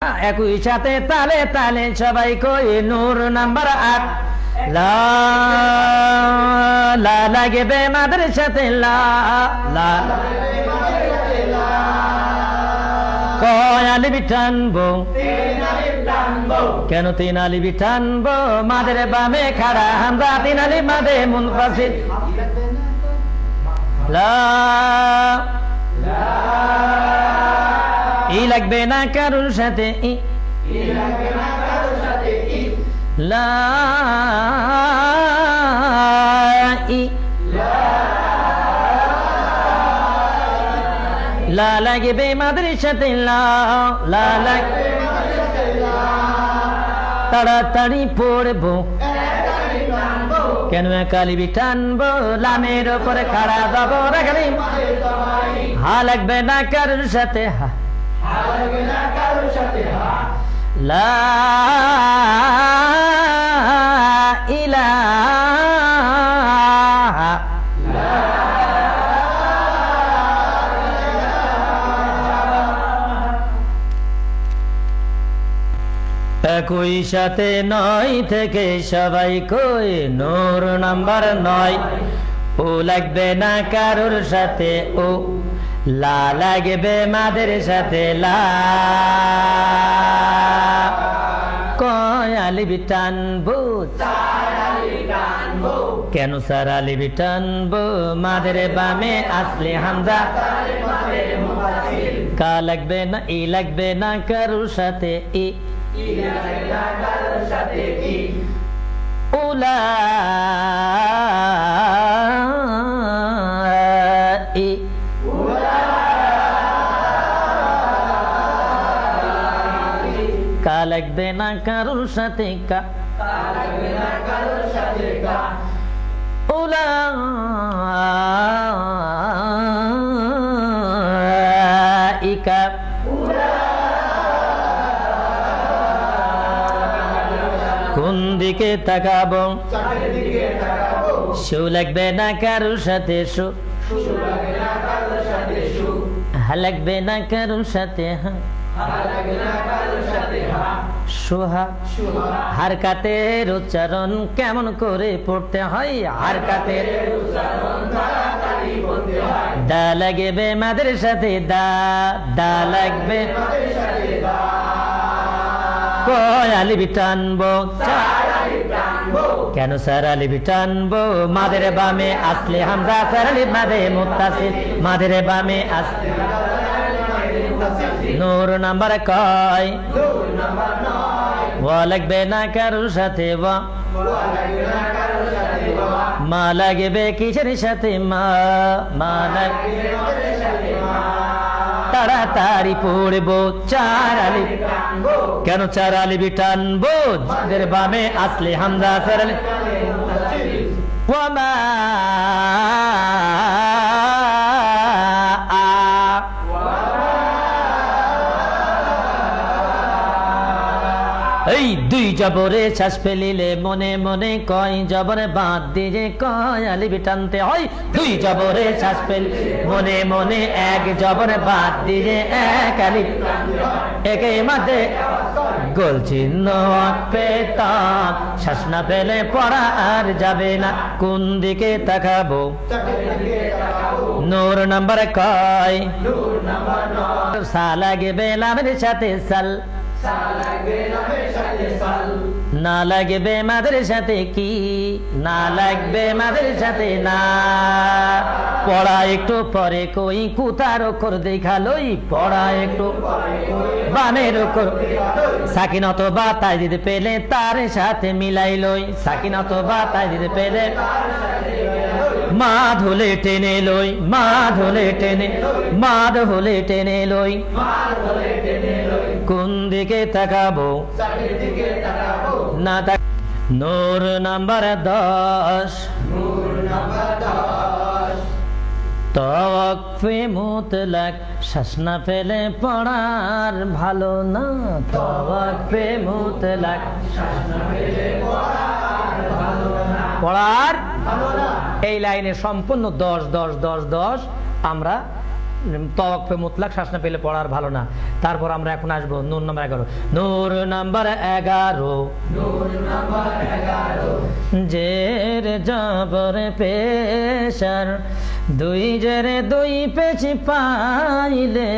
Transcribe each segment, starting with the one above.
একই সাথে তালে তালে সবাই কই নূর নাম্বার 8 লা লা লাগবে মাদের সাথে লা লা কয় আলিফ টানবো কেন 3 আলিফ টানবো মাদের বামে খাড়া হামজা 3 আলিফ মাদে মুনফাসিল লা ই লাগবে না কারোর সাথে ই লা ই লা লাগবে মাদের সাথে লা লা লাগবে তাড়াতাড়ি পড়বো কেন কালিবি টানবো লামের উপরে খাড়া দেবো রাখলি হা লাগবে না কারোর সাথে হা লা ইলাহা একই সাথে 9 থেকে সবাই কই নূর নাম্বার 9 ও লাগবে না কারোর সাথে ও লা লাগবে মাদের সাথে লা কয় আলিফ টানবো কেন 4 আলিফ টানবো মাদের বামে আসলে হামজা কা লাগবে না ই লাগবে না কারোর সাথে ই উলা ই কা লাগবে না কারোর সাথে কা উলা ইকা কোন দিকে তাকাবো শু লাগবে না কারোর সাথে শু হা লাগবে না কারোর সাথে হা সুহা হারকাতের উচ্চারণ কেমন করে পড়তে হয় হারকাতের দা লাগবে মাদের সাথে দা দা লাগবে কয় আলিফ টানবো কেন 4 আলিফ টানবো মাদের বামে আসলে হামজা 4 আলিফ মাদে মুত্তাসিল মাদের বামে আসলে নূর নাম্বার কয় ওয়া লাগবে না কারোর সাথে ওয়া মা লাগবে কিসের সাথে মা মা লাগবে তাড়াতাড়ি পড়বো 4 আলিফ কেন 4 আলিফ টানবো মাদের বামে আসলে হামজা 4 আলিফ ওয়া মা এই 2 জবরে শ্বাস ফেলিলে মনে মনে কয় জবরে বাদ দিয়ে কয় আলিফ টানতে হয় 2 জবরে শ্বাস ফেল মনে মনে 1 জবরে বাদ দিয়ে 1 আলিফ একে মাঝে গোল চিহ্ন পেতাম শ্বাস না ফেলে পড়া আর যাবে না কোন দিকে তাকাবো নূর নাম্বার কয় সা লাগবে লামের সাথে সাল না লাগবে মাদের সাথে কি না লাগবে মাদের সাথে না পড়া একটু পরে কই কুতার অক্ষর দেখালই পড়া একটু বামের অক্ষর সাকিনত বা তাই দিতে পেলে তার সাথে মিলাইলই সাকিনত বা তাই দিতে পেলে মা ধুলে টেনে লই মা ধুলে টেনে মা ধুলে টেনে লই কোন দিকে তাকাবো না তাক নূর নাম্বার 10 তওয়াক্ফে মুতলাক শ্বাস না ফেলে পড়ার ভালো না তওয়াক্ফে মুতলাক শ্বাস না ফেলে পড়ার এই লাইনে সম্পূর্ণ 10 10 10 10 আমরা তওয়াক্ফে মুতলাক শ্বাস না পেলে পড়ার ভালো না। তারপর আমরা এখন আসবো নূর নাম্বার 11। নূর নাম্বার 11, জের জবর পেশার দুই জেরে দুই পেশ পাইলে,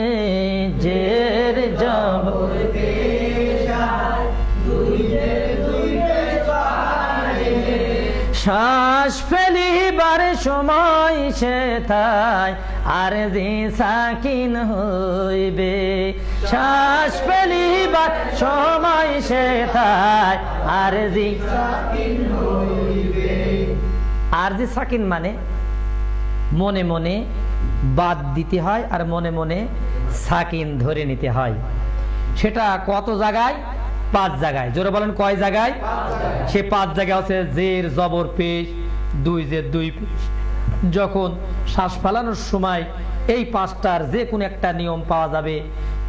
জের জবর পেশার দুই জেরে দুই পেশ পাইলে, শ্বাস ফেলিবার সময় সেথায় আরজি সাকিন হইবে, শ্বাস ফেলিবার সময় সেথায় আরজি সাকিন হইবে। আরজি সাকিন মানে মনে মনে বাদ দিতে হয় আর মনে মনে সাকিন ধরে নিতে হয়। সেটা কত জায়গায়? 5 জায়গায়। জোরে বলেন কয় জায়গায়? সে 5 জায়গায় হচ্ছে জের জবর পেশ, দুই জের দুই পেশ। যখন শ্বাস ফেলানোর সময় এই 5টার যে কোনো একটা নিয়ম পাওয়া যাবে,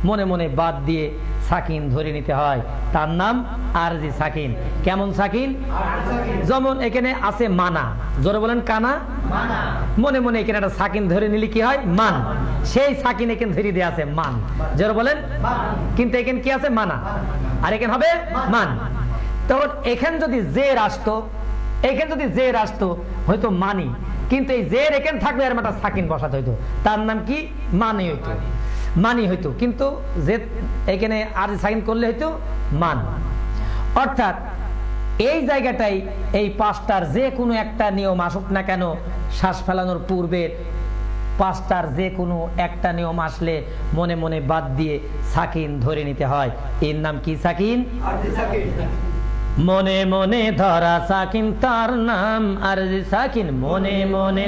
মনে মনে বাদ দিয়ে সাকিন ধরে নিতে হয়, তার নাম আরজি সাকিন। কেমন সাকিন? যেমন এখানে আছে মানা, জোরে বলেন কানা, মনে মনে এখানে একটা সাকিন ধরে নিলে কি হয়? মান। সেই সাকিন এখানে ধরে দিয়ে আছে মান, জোরে বলেন। কিন্তু এখানে কি আছে? মানা। আর এখানে হবে মান। তখন এখানে যদি জের আসতো, এখানে যদি জের আসতো হয়তো মানি, কিন্তু এই জের এখানে থাকলে আর একটা সাকিন বসাতে হইতো, তার নাম কি? মানি হইতো, মানি হইতো। কিন্তু যে এখানে আর সাকিন করলে হইতো মান। অর্থাৎ এই জায়গাটাই এই 5টার যে কোনো একটা নিয়ম আসুক না কেন, শ্বাস ফেলানোর পূর্বের 5টার যে কোনো একটা নিয়ম আসলে মনে মনে বাদ দিয়ে সাকিন ধরে নিতে হয়। এর নাম কি? সাকিন। মনে মনে ধরা সাকিন তার নাম আরজি সাকিন, মনে মনে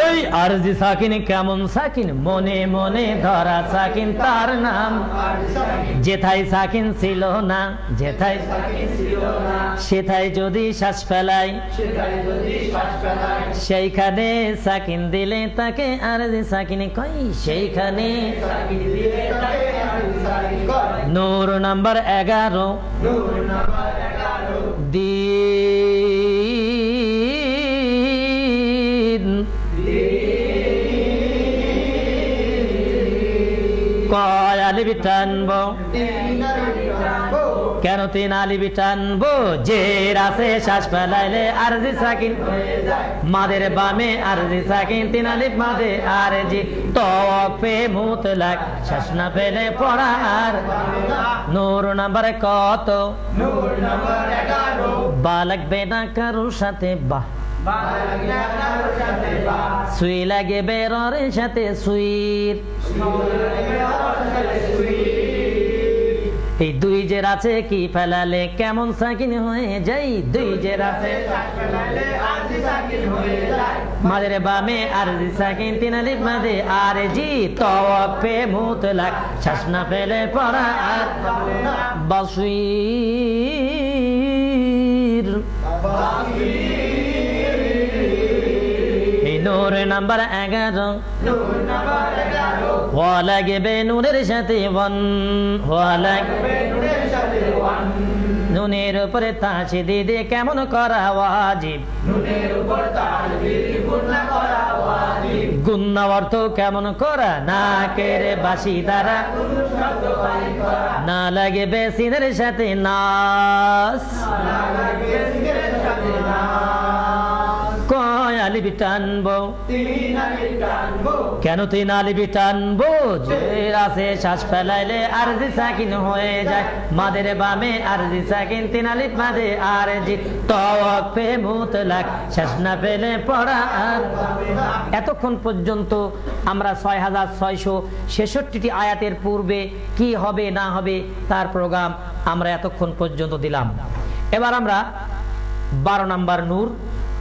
এই আরজি সাকিন। কেমন সাকিন? মনে মনে ধরা সাকিন তার নাম, যেথায় সাকিন ছিল না, যেথায় সেথায় যদি শ্বাস ফেলাই, সেইখানে সাকিন দিলে তাকে আরজি সাকিন কই, সেইখানে। নূর নাম্বার 11, দিন কয় আলিফ টানবো, কেন 3 আলিফ টানবো? জের আছে শ্বাস ফেলাইলে আরজি সাকিন, মাদের বামে আরজি সাকিন, 3 আলিফ মাদে আরজি, তওয়াক্ফে মুতলাক শ্বাস না ফেলে পড়া। আর নূর নাম্বার কত? নূর নাম্বার 11, বা লাগবে না কারোর সাথে, বাহ সুই লাগে বেরোর সাথে সুইর, এই দুই জের আছে কি ফেলালে কেমন সাকিন হয়ে যাই, দুই জের আছে মাদের বামে আরজি সাকিন, 3 আলিফ মাদে আরজি, তওয়াক্ফে মুতলাক শ্বাস না ফেলে পড়া। আর বাসির, নূর নাম্বার 11, ওয়া লাগবে নূরের সাথে ওয়ান, ওয়া লাগবে নূরের সাথে ওয়ান, নুনের উপরে তাসদীদ কেমন করা ওয়াজিব, নুনের উপর তাসদীদ গুণা করা ওয়াজিব, গুণা অর্থ কেমন করা? না কেরে বাসি দ্বারা না লাগবে সিনের সাথে নাস, না লাগবে সিনের সাথে নাস, কয় আলিফ টানবো? 3 আলিফ টানবো। কেন 3 আলিফ টানবো? জের আছে শ্বাস ফেলাইলে আরজি সাকিন হয়ে যায়, মাদের বামে আরজি সাকিন, 3 আলিফ মাদে আরজি, তওয়াক্ফে মুতলাক শ্বাস না ফেলে পড়া। আর এতক্ষণ পর্যন্ত আমরা 6666টি আয়াতের পূর্বে কি হবে না হবে তার প্রোগ্রাম আমরা এতক্ষণ পর্যন্ত দিলাম। এবার আমরা 12 নাম্বার নূর,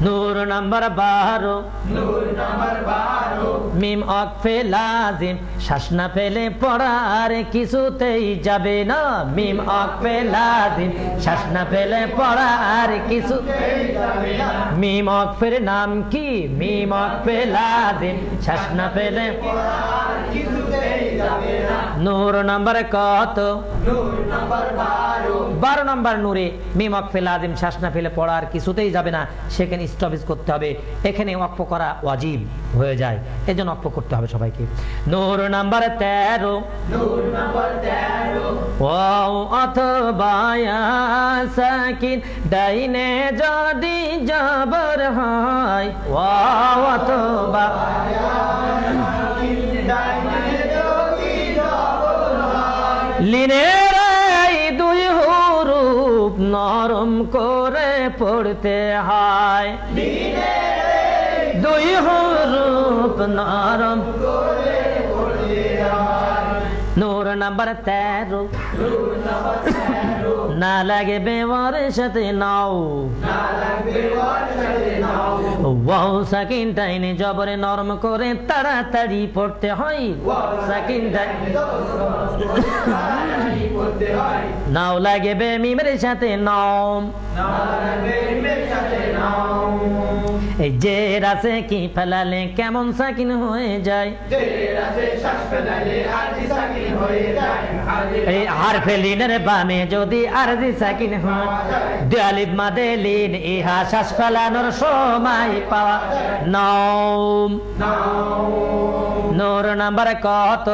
নূর নাম্বার 12, নূর নাম্বার 12, মিম ওয়াকফে লাজিম শ্বাস না ফেলে পড়ার কিছুতেই যাবে না, মিম ওয়াকফে লাজিম শ্বাস না ফেলে পড়ার কিছুতেই যাবে না, মিম ওয়াকফের নাম কি? মিম ওয়াকফে লাজিম শ্বাস না ফেলে পড়ার কিছুতেই যাবে না, নূর নাম্বার কত? 12 নাম্বার নূরে মিম ওয়াকফে লাজিম শ্বাস না ফেলে পড়া আর কিছুতেই যাবে না, সেখানে স্টপেজ করতে হবে। এখানে ওয়াকফ করা ওয়াজিব হয়ে যায়, এজন্য ওয়াকফ করতে হবে সবাইকে। নূর নাম্বার 13, ওয়াও অথবা ইয়া সাকিন ডাইনে যদি জবর হয়, ওয়াও অথবা লিনের এই দুই হুরুফ নরম করে পড়তে হয়, দুই হুরুফ নরম করে পড়তে হয়। নূর নাম্বার 13, না লাগবে ওর সাথে নাও, ওয়াও সাকিন ডাইনে জবরে নরম করে তাড়াতাড়ি পড়তে হয়, সাকিন নাও লাগবে মিমের সাথে নাও, এই জের আছে কি ফেলালে কেমন সাকিন হয়ে যায়, এই হারফে লিনের বামে যদি আরজি সাকিন হয়, আলিফ মাদে লিন ইহা শ্বাস ফেলানোর সময় পাওয়া নাও। নূর নাম্বার কত?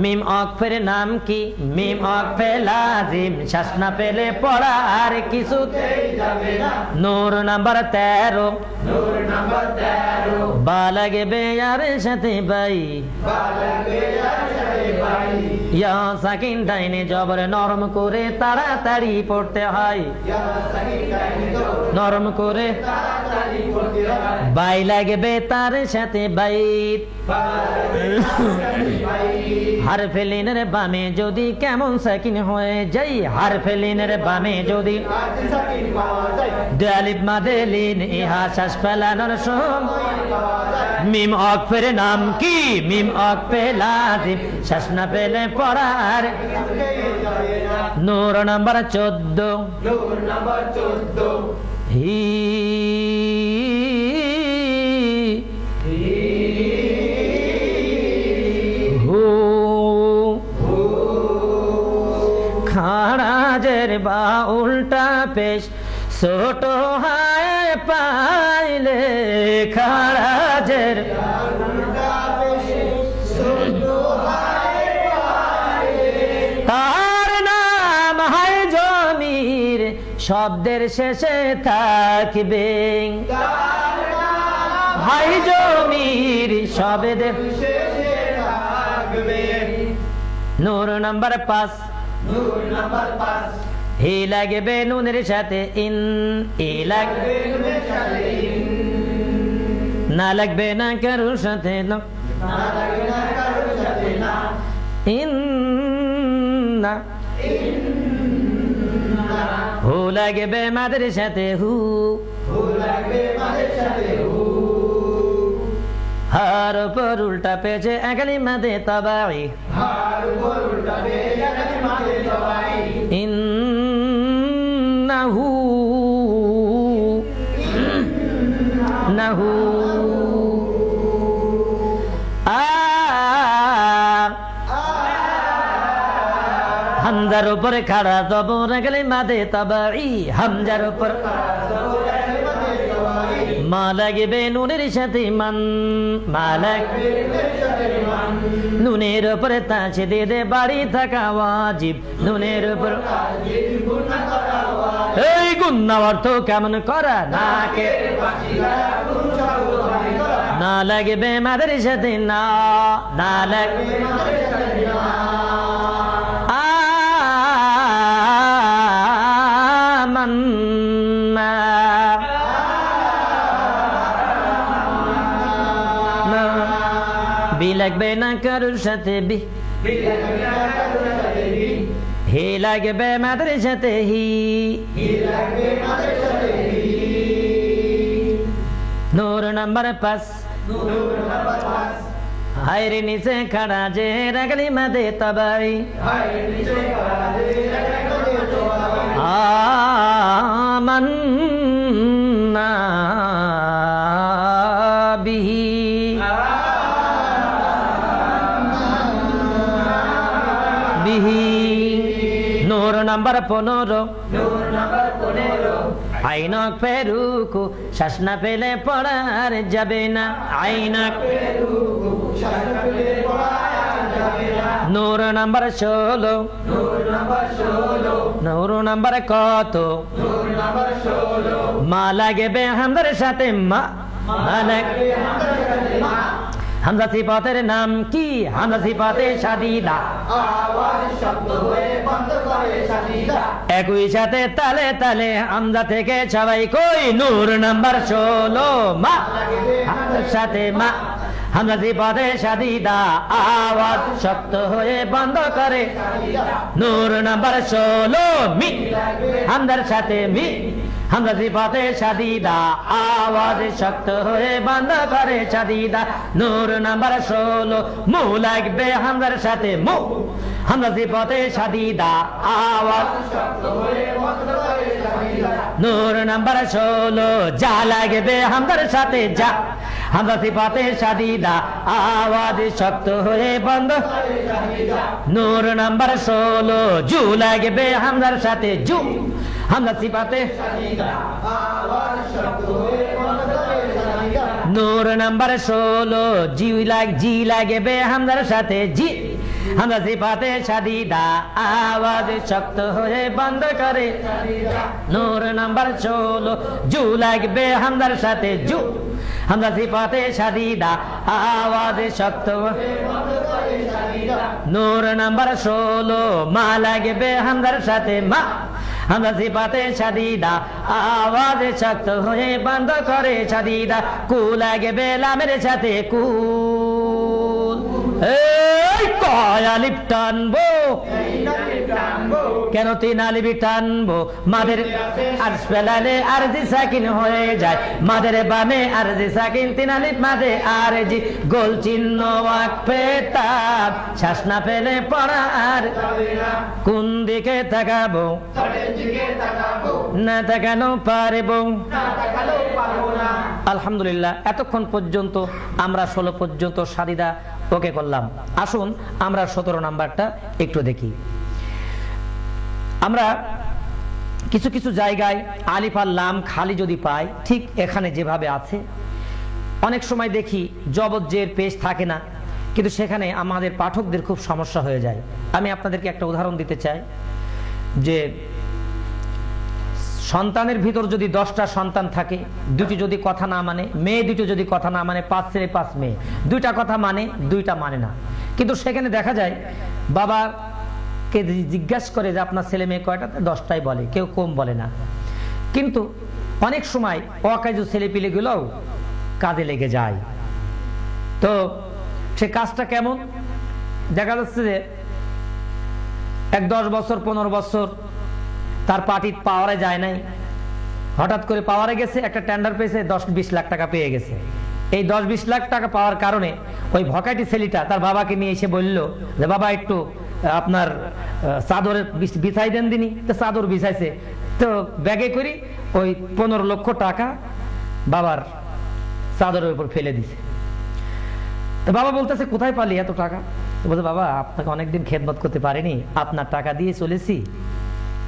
মিম ওয়াকফের নাম কি? মিম ওয়াকফে লাজিম শ্বাস না পেলে পড়া আর কিছুতেই যাবে না। নূর নাম্বার 13, বা লাগবে আর সাথে বাই, ইয়া সাকিন ডাইনে জবরে নরম করে তাড়াতাড়ি পড়তে হয়, নরম করে বাই লাগবে তার সাথে বাইত, হারফে লিনের বামে যদি কেমন সাকিন হয়ে যাই, হারফে লিনের বামে যদি আলিফ মাদে লিন ইহা শ্বাস ফেলানোর সময়। মিম ওয়াকফের নাম কি? মিম ওয়াকফে লাজিম শ্বাস না পেলে পড়ার। নূর নাম্বার 14, হি হু খারাজের বা উল্টা পেশ ছোট হায় পাইলে, খারাজের তার নাম হায় জমির শব্দের শেষে থাকবে, হায় জমির শব্দের শেষে থাকবে। নূর নাম্বার 5, হি লাগবে নুনের সাথে ইন, ই লাগবে নুনের সাথে ইন, না লাগবে না কারোর সাথে না, না লাগবে না কারোর সাথে না, ইন না, হু লাগবে মাদের সাথে হু, হু লাগবে মাদের সাথে হু, হার উপর উল্টা পেছে একলি মাদে তবাই, হার উপর উল্টা পেছে একলি মাদে তবাই, ইন্নাহু নাহু হামজার উপরে খাড়া জবর একলি মাদে তবাই, হামজার উপর মা লাগবে নুনের সাথে মান, মা লাগবে নুনের উপরে তাছে দে দে বাড়ি থাকা ওয়াজিব, নুনের উপর এই গুন্না অর্থ কেমন করা নাকে, না লাগবে মাদের সাথে না, না লাগবে আমান্না, বি লাগবে না কারোর সাথে বি, হি লাগবে মাদের সাথে হি, নূর নাম্বার 5, হায়রে নিচে খাড়া যে রাগলি মাদে তবাই, আমান্না বিহি, আলিহি। নূর নাম্বার 15, আইনক পেরুকু শ্বাস না পেলে পড়ার যাবে না। আইনক নূর নাম্বার 16, নূর নাম্বার কত? মা লাগবে হামদার সাথে মা, হামজা সিফাতের নাম কি? হামজা সিফাতে শাদীদা, একই সাথে তালে তালে হামজা থেকে সবাই কই। নূর নাম্বার 16, মা হামজার সাথে মা, হামজা সিফাতে শাদীদা, আওয়াজ শক্ত হয়ে বন্ধ করে। নূর নাম্বার 16, মি হামজার সাথে মি, হামজা সিফাতে শাদীদা, আওয়াজ শক্ত হয়ে বন্ধ করে শাদীদা। নূর নাম্বার 16, মু লাগবে হামজার সাথে মু, হামজা সিফাতে শাদীদা, আওয়াজ শক্ত হয়ে বন্ধ করে শাদীদা। নূর নাম্বার 16, যা লাগবে হামজার সাথে যা, হামজা সিফাতে শাদীদা, আওয়াজ শক্ত হয়ে বন্ধ করে শাদীদা। নূর নাম্বার 16, জু লাগবে হামজার সাথে জু, হামজা সিফাতে শাদীদা, আওয়াজ শক্ত হয়ে বন্ধ করে শাদীদা। নূর নাম্বার 16, জি লাগবে হামজার সাথে জি, হামজা সিফাতে শাদীদা, আওয়াজ শক্ত হয়ে বন্ধ করে শাদীদা। নূর নাম্বার 16, জু লাগবে হামজার সাথে জু, হামজা সিফাতে শাদীদা, আওয়াজ শক্ত হয়ে বন্ধ করে শাদীদা। নূর নাম্বার 16, মা লাগবে হামজার সাথে মা, হামজা সিফাতে শাদীদা, আওয়াজ শক্ত হয়ে বন্ধ করে শাদীদা। কু লাগবে লামের সাথে কুল, এই কয় আলিফ টানবো, কেন 3 আলিফ টানবো? মাদের আরজ পেলালে আরজি সাকিন হয়ে যায়, মাদের বামে আরজি সাকিন 3 আলিফ মাদে আরজি, গোল চিহ্ন ওয়াকফে তাব, শ্বাস না পেলে পড়া আর কোন দিকে তাকাবো? না তাকানো পারবো। আলহামদুলিল্লাহ, এতক্ষণ পর্যন্ত আমরা 16 পর্যন্ত শাদীদা ওকে করলাম। আসুন আমরা 17 নাম্বারটা একটু দেখি। আমরা কিছু কিছু জায়গায় আলিফ আর লাম খালি যদি পাই, ঠিক এখানে যেভাবে আছে, অনেক সময় দেখি জবজ্জের পেশ থাকে না, কিন্তু সেখানে আমাদের পাঠকদের খুব সমস্যা হয়ে যায়। আমি আপনাদেরকে একটা উদাহরণ দিতে চাই যে সন্তানের ভিতর যদি 10টা সন্তান থাকে, 2টি যদি কথা না মানে, মেয়ে 2টি যদি কথা না মানে, 5 ছেলে 5 মেয়ে, 2টা কথা মানে 2টা মানে না। কিন্তু সেখানে দেখা যায় বাবাকে জিজ্ঞাসা করে যে আপনার ছেলে মেয়ে কয়টাতে? 10টাই বলে, কেউ কম বলে না। কিন্তু অনেক সময় অকাজু ছেলেপিলেগুলোও কাজে লেগে যায়। তো সে কাজটা কেমন? দেখা যাচ্ছে যে 10 বছর 15 বছর তার পার্টি পাওয়ারে যায় নাই, হঠাৎ করে পাওয়ারে গেছে, একটা টেন্ডার পেয়েছে, 10-20 লাখ টাকা পেয়ে গেছে। এই 10-20 লাখ টাকা পাওয়ার কারণে ওই ভকাটি ছেলেটা তার বাবাকে নিয়ে এসে বলল যে বাবা একটু আপনার চাদরের বিছাই দেন দিনি। তো চাদর বিছাইছে, তো ব্যাগে করি ওই 15 লক্ষ টাকা বাবার চাদরের উপর ফেলে দিছে। তো বাবা বলতেছে কোথায় পালি এত টাকা? বলছে বাবা আপনাকে অনেকদিন খেদমত করতে পারিনি, আপনার টাকা দিয়ে চলেছি,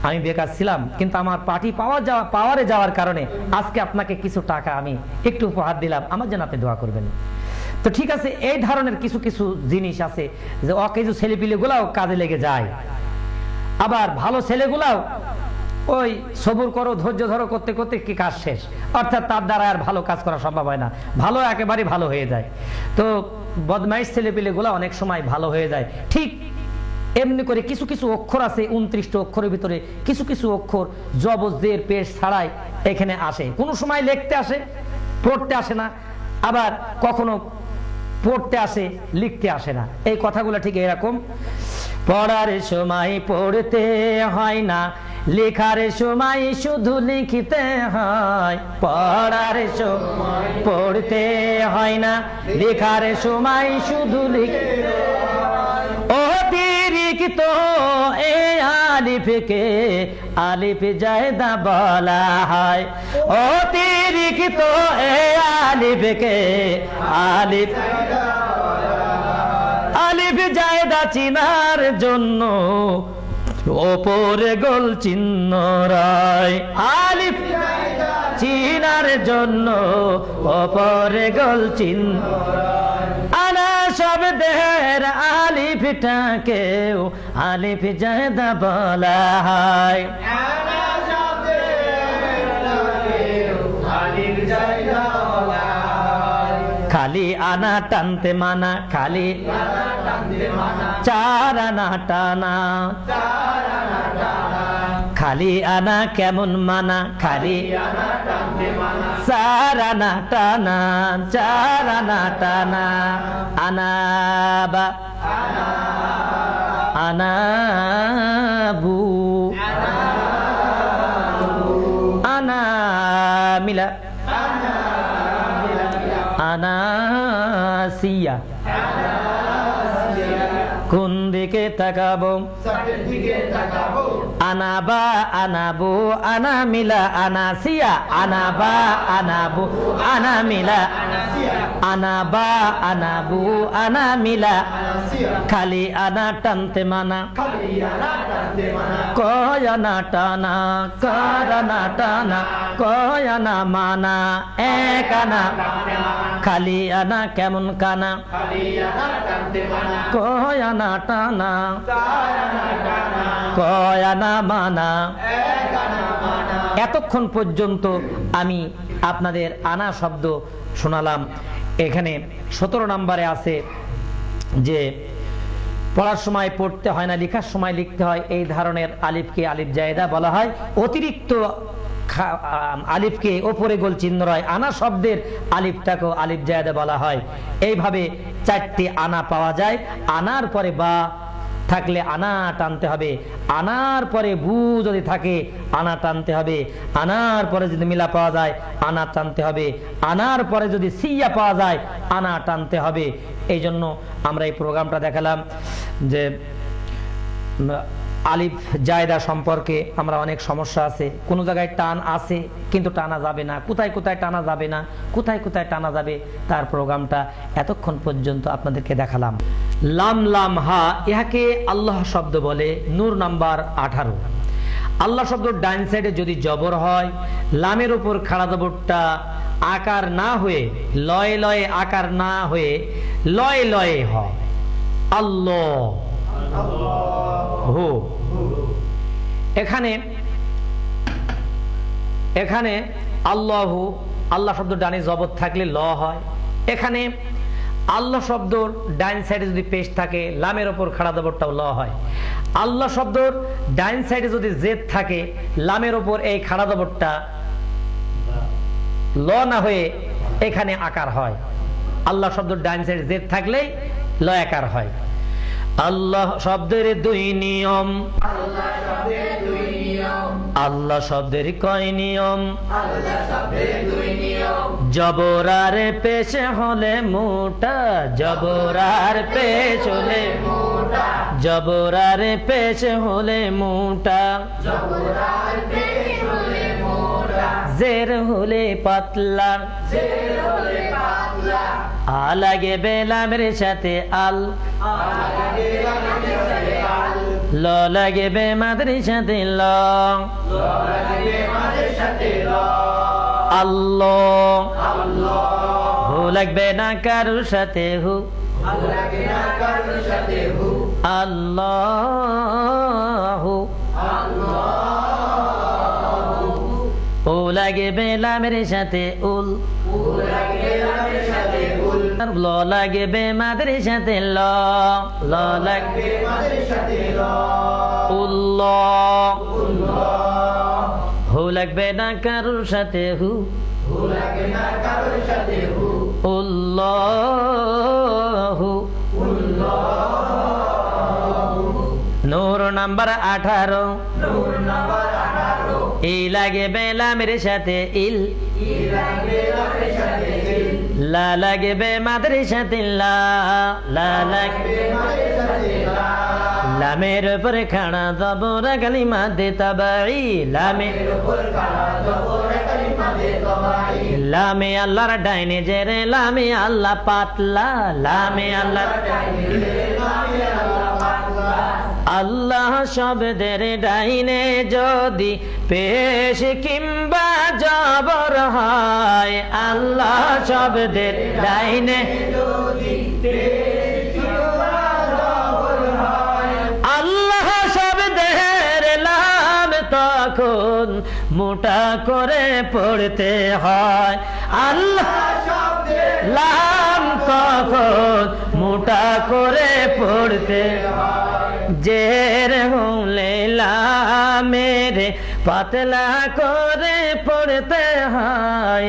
আমি বেকার ছিলাম, কিন্তু আমার পার্টি পাওয়ারে যাওয়ার কারণে আজকে আপনাকে কিছু টাকা আমি একটু উপহার দিলাম, আমার জন্য আপনি দোয়া করবেন। তো ঠিক আছে, এই ধরনের কিছু কিছু জিনিস আছে যে অকেজু ছেলেপিলেগুলাও কাজে লেগে যায়, আবার ভালো ছেলেগুলাও ওই সবুর করো ধৈর্য ধরো করতে করতে কি কাজ শেষ, অর্থাৎ তার দ্বারা আর ভালো কাজ করা সম্ভব হয় না, ভালো একেবারে ভালো হয়ে যায়। তো বদমাইশ ছেলেপিলেগুলা অনেক সময় ভালো হয়ে যায়। ঠিক এমনি করে কিছু কিছু অক্ষর আছে, 29টা অক্ষরের ভিতরে কিছু কিছু অক্ষর জবজের পেশ ছাড়াই এখানে আসে। কোনো সময় লিখতে আসে, পড়তে আসে না, আবার কখনো পড়তে আসে, লিখতে আসে না। এই কথাগুলো ঠিক এরকম। পড়ার সময় পড়তে হয় না, লেখার সময় শুধু লিখতে হয়। পড়ার সময় পড়তে হয় না, লেখার সময় শুধু লিখতে হয়। অতিরিক্ত এ আলিফকে আলিফ জায়দা বলা হয়। অতিরিক্ত এ আলিফকে আলিফ আলিফ জায়দা চিনার জন্য ওপরে গোল চিহ্ন রায়। আলিফ চিনার জন্য ওপরে গোল চিহ্ন। আনা শব্দের আলিফটাকেও আলিফ জায়দা বলা হয়। খালি আনা টানতে মানা, খালি চার আনা টানা। খালি আনা কেমন মানা, খালি চার আনা টানা, চার আনা টানা। আনাবা আনাবু আনামিলা আনাসিয়া। কোন দিকে তাকাবো? আনাবা আনাবু আনামিলা আনাসিয়া। আনাবা আনাবু আনামিলা আনাবা আনাবু আনামিলা। খালি আনা টানতে মানা, কয় আনা টানা, কার আনা টানা, কয় আনা মানা, এক আনা। খালি আনা কেমন কানা, কয় আনা টানা, কয় আনা মানা। এতক্ষণ পর্যন্ত আমি আপনাদের আনা শব্দ শোনালাম। এখানে 17 নম্বরে আছে যে পড়ার সময় পড়তে হয় না, লেখার সময় লিখতে হয়। এই ধরনের আলিফকে আলিফ জায়দা বলা হয়। অতিরিক্ত আলিফকে ওপরে গোল চিহ্ন রয়। আনা শব্দের আলিফটাকেও আলিফ জায়দা বলা হয়। এইভাবে 4টি আনা পাওয়া যায়। আনার পরে বা থাকলে আনা টানতে হবে, আনার পরে বু যদি থাকে আনা টানতে হবে, আনার পরে যদি মিলা পাওয়া যায় আনা টানতে হবে, আনার পরে যদি সিয়া পাওয়া যায় আনা টানতে হবে। এই জন্য আমরা এই প্রোগ্রামটা দেখালাম যে আলিফ জায়দা সম্পর্কে আমরা অনেক সমস্যা আছে। কোন জায়গায় টান আছে কিন্তু টানা যাবে না, কোথায় কোথায় টানা যাবে না, কোথায় কোথায় টানা যাবে, তার প্রোগ্রামটা এতক্ষণ পর্যন্ত আপনাদেরকে দেখালাম। লাম লাম হা, ইহাকে আল্লাহ শব্দ বলে। নূর নাম্বার 18। আল্লাহ শব্দ ডাইন সাইডে যদি জবর হয়, লামের উপর খাড়া জবরটা আকার না হয়ে, লয়ে লয়ে আকার না হয়ে লয়ে লয়ে হয়। আল্লাহ হো। এখানে এখানে আল্লাহু, আল্লাহ শব্দ ডানে জবর থাকলে ল হয়। এখানে আল্লাহ শব্দ ডাইন সাইডে যদি পেশ থাকে, লামের ওপর খাড়া জবরটাও ল হয়। আল্লাহ শব্দ ডাইন সাইডে যদি জেদ থাকে, লামের ওপর এই খাড়া জবরটা ল না হয়ে এখানে আকার হয়। আল্লাহ শব্দ ডাইন সাইডে জেদ থাকলেই ল আকার হয়। আল্লাহ শব্দের 2 নিয়ম, আল্লাহ শব্দের কয় নিয়ম? জবর আর পেশ হলে মোটা, জবর আর পেশ হলে মোটা, জবর আর পেশ হলে মোটা, জের হলে পাতলা, আ লাগে বেলামের সাথে আল, ল লাগে বে মাদের সাথে ল, আল্লাহ, হু লাগবে না কারুর সাথে হু, আল্লাহু, ও লাগে বেলামের সাথে উল, ল লাগে বে মাদের সাথে ল, ল লাগে উল্লাহ, হু লাগবে না কারুর সাথে হু, উল্লাহু। নূর নাম্বার 18। ই লাগে বেলামের সাথে ইল, লা লাগে বে মাদের সাথে লা, লা লাগে লামের উপর খাড়া জবর কালিমা দে তাবাই, লামের উপর খাড়া জবর কালিমা দে তাবাই, লামে আল্লাহর ডাইনে জেরে, লামে আল্লাহ পাতলা, লামে আল্লাহর ডাইনে জেরে, শব্দের ডাইনে যদি পেশ কিংবা জবর হয়, আল্লাহ শব্দের ডাইনে যদি পেশ কিংবা জবর হয়, আল্লাহ শব্দের লাম তখন মোটা করে পড়তে হয়, আল্লাহ শব্দের লাম তখন মোটা করে পড়তে হয়, জের হলে লামের পাতলা করে পড়তে হয়,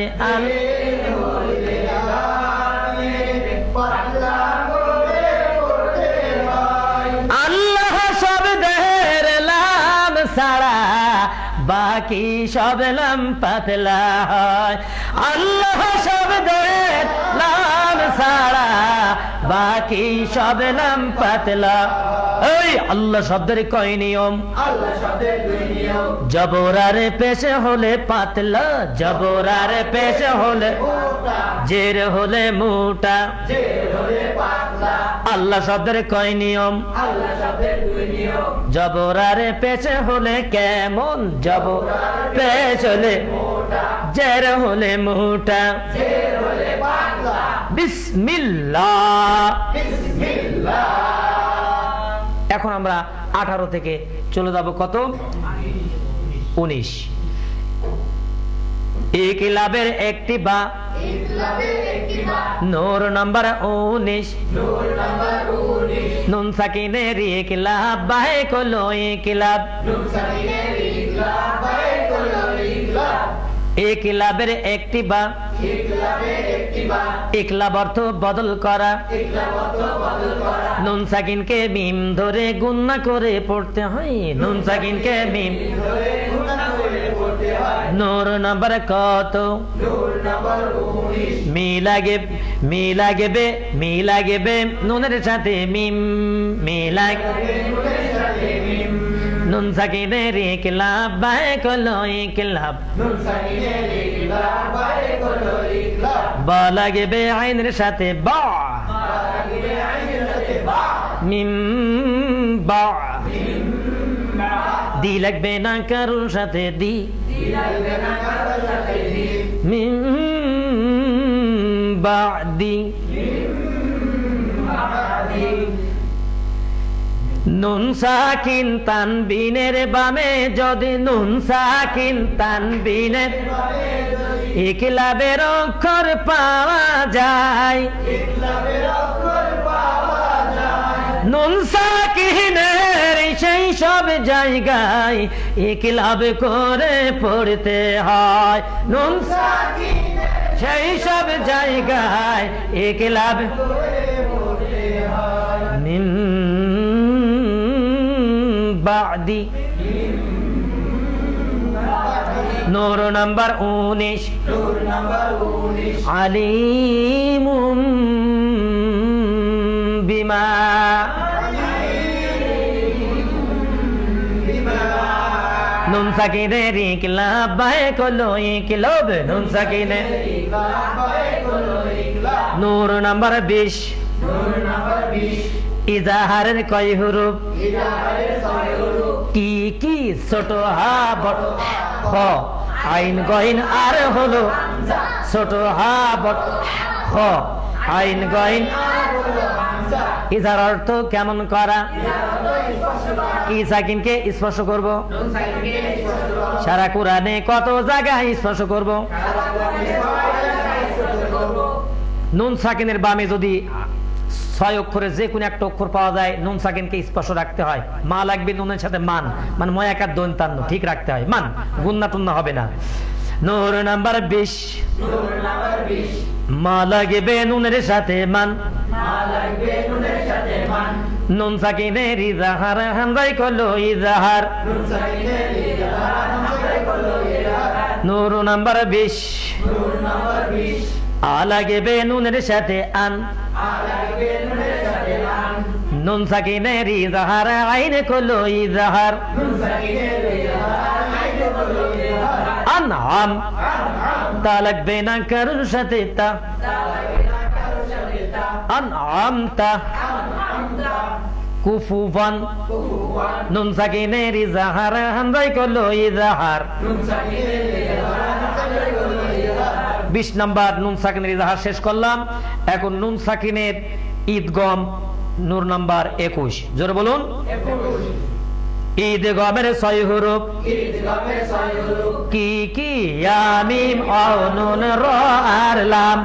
আল্লাহ শব্দের লাম ছাড়া বাকি সব লাম পাতলা হয়, আল্লাহ শব্দের লাম ছাড়া বাকি সব লাম পাতলা। এই আল্লাহ শব্দের কয় নিয়ম, আল্লাহ শব্দের দুই নিয়ম, জবর আর পেশ হলে পাতলা, জবর আর পেশ হলে মোটা, জের হলে মোটা, জের হলে পাতলা। আল্লাহ শব্দের কয় নিয়ম, আল্লাহ শব্দের দুই নিয়ম, জবর আর পেশ হলে কেমন, জবর পেশ হলে মোটা, জের হলে মোটা, জের হলে পাতলা। বিসমিল্লাহ, বিসমিল্লাহ। এখন আমরা 18 থেকে চলে যাব কত, 19। ইকলাবের একটি বা, নূর নাম্বার 19, নুন সাকিনের ইকলাব বাহে কলো ইকলাব, ইকলাবের একটি বা, ইকলাব অর্থ বদল করা, নুন সাকিনকে মিম ধরে গুণনা করে পড়তে হয়, নুন সাকিনকে মিম নূর নাম্বার কত, মিলাগে মিলাগেবে মিলাগেবে নুনের সাথে মিম, মিলাগে নুন সাকিনের ইকলাব বাহে কলো ইকলাব, বা লাগবে আইনের সাথে বা, মিম বা, দি লাগবে না কারোর সাথে দি, মিম বাদি, নুন সাকিন তানবিনের বামে যদি, নুন সাকিন তানবিনের ইকলাবের অক্ষর পাওয়া যায়, নুন সাকিনের সেই সব জায়গায় ইকলাব করে পড়তে হয়, নুন সাকিনের সেই সব জায়গায় ইকলাব করে পড়তে হয়, মিম বাদি। নূর নাম্বার 19, আলিমুম বিমা, নুন সাকিনের ইকলাব বাহে কলো ইকলাব, নুন সাকিনের নূর নাম্বার 20, ইজাহারের কয় হুরুফ, কি কি, ছোট হা বড় খ, আইন গইন আর হলো ছোট হা বড় খ, আইন গইন। ইজার অর্থ কেমন করা, কি সাকিনকে স্পর্শ করব, সারা কোরআনে কত জায়গায় স্পর্শ করব, নুন সাকিনের বামে যদি 6 অক্ষরে যে কোন একটা অক্ষর পাওয়া যায়, নুন সাকিনকে স্পর্শ রাখতে হয়, মা লাগবে নুনের সাথে মান, মানে ময়াকার দন্তান্ন ঠিক রাখতে হয়, মান গুন্না টুন্না হবে না। নূর নাম্বার 20, মা লাগবে নুনের সাথে মান, নুন সাকিনের ইজাহার হামজায় করলো ইজাহার, নূর নাম্বার 20, আ লাগবে নুনের সাথে আন, নুন সাকিনের ইজাহার আইনে করলো ইজাহার, আনআম তা লাগবে না কারোর সাথে তা, আনআমতা কুফুফান নুন সাকিনের ইজাহার হামজায় করলো ইজাহার 20 নাম্বার নুন সাকিনের ইজাহার শেষ করলাম। এখন নুন সাকিনের ঈদগম নূর নাম্বার 21 জোরে বলুন। ঈদগমের 6 হরফ কি কি? ইয়া মিম ওয়া নুন র আর লাম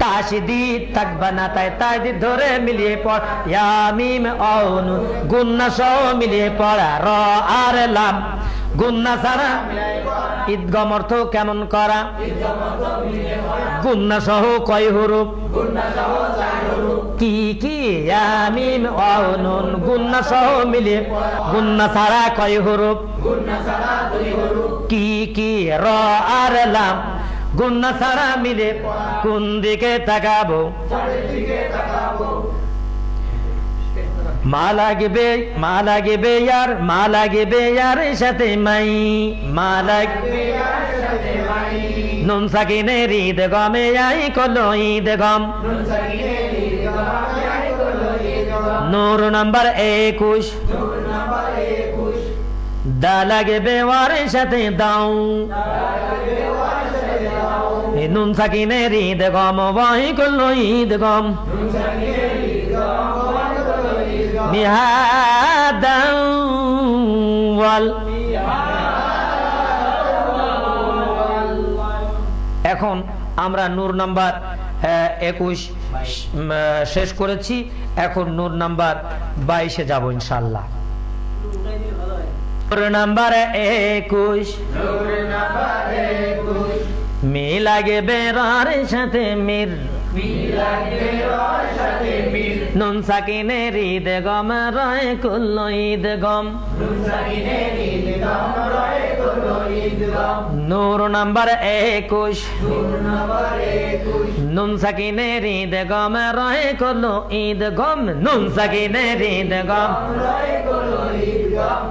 তাশদীদ থাকবে না তাই তাশদীদ ধরে মিলিয়ে পড়। ইয়া মিম ওয়া নুন গুন্না সহ মিলিয়ে পড়া র আর লাম গুন্না ছাড়া ঈদগম অর্থ কেমন করা? গুন্না সহ কয় হরফ? কি কি? ইয়া মিম ওয়া নুন গুন্না সহ মিলিয়ে গুন্না ছাড়া কয় হরফ? কি কি? র আর লাম গুন্না ছাড়া মিলে কোন দিকে তাকাবো? মা লাগবে ইয়ার মা লাগবে ইয়ার সাথে মাই মা লাগবে নুন সাকিনের ঈদগমে আই করলো ঈদগম নূর নাম্বার 21 দা লাগবে ওয়ার সাথে দাও নুন সাকিনের ঈদগম ওয়াই করলো ঈদগম মিহাদান ওয়াল। এখন আমরা নূর নাম্বার 21 শেষ করেছি। এখন নূর নাম্বার 22 যাব ইনশাআল্লাহ। নূর নাম্বার 21 মি লাগবে রার সাথে মির নুন সাকিনের ঈদগম রয় করলো ঈদগম নূর নাম্বার 21 নুন সাকিনের ঈদগম রয় করলো ঈদগম নুন সাকিনের ঈদগম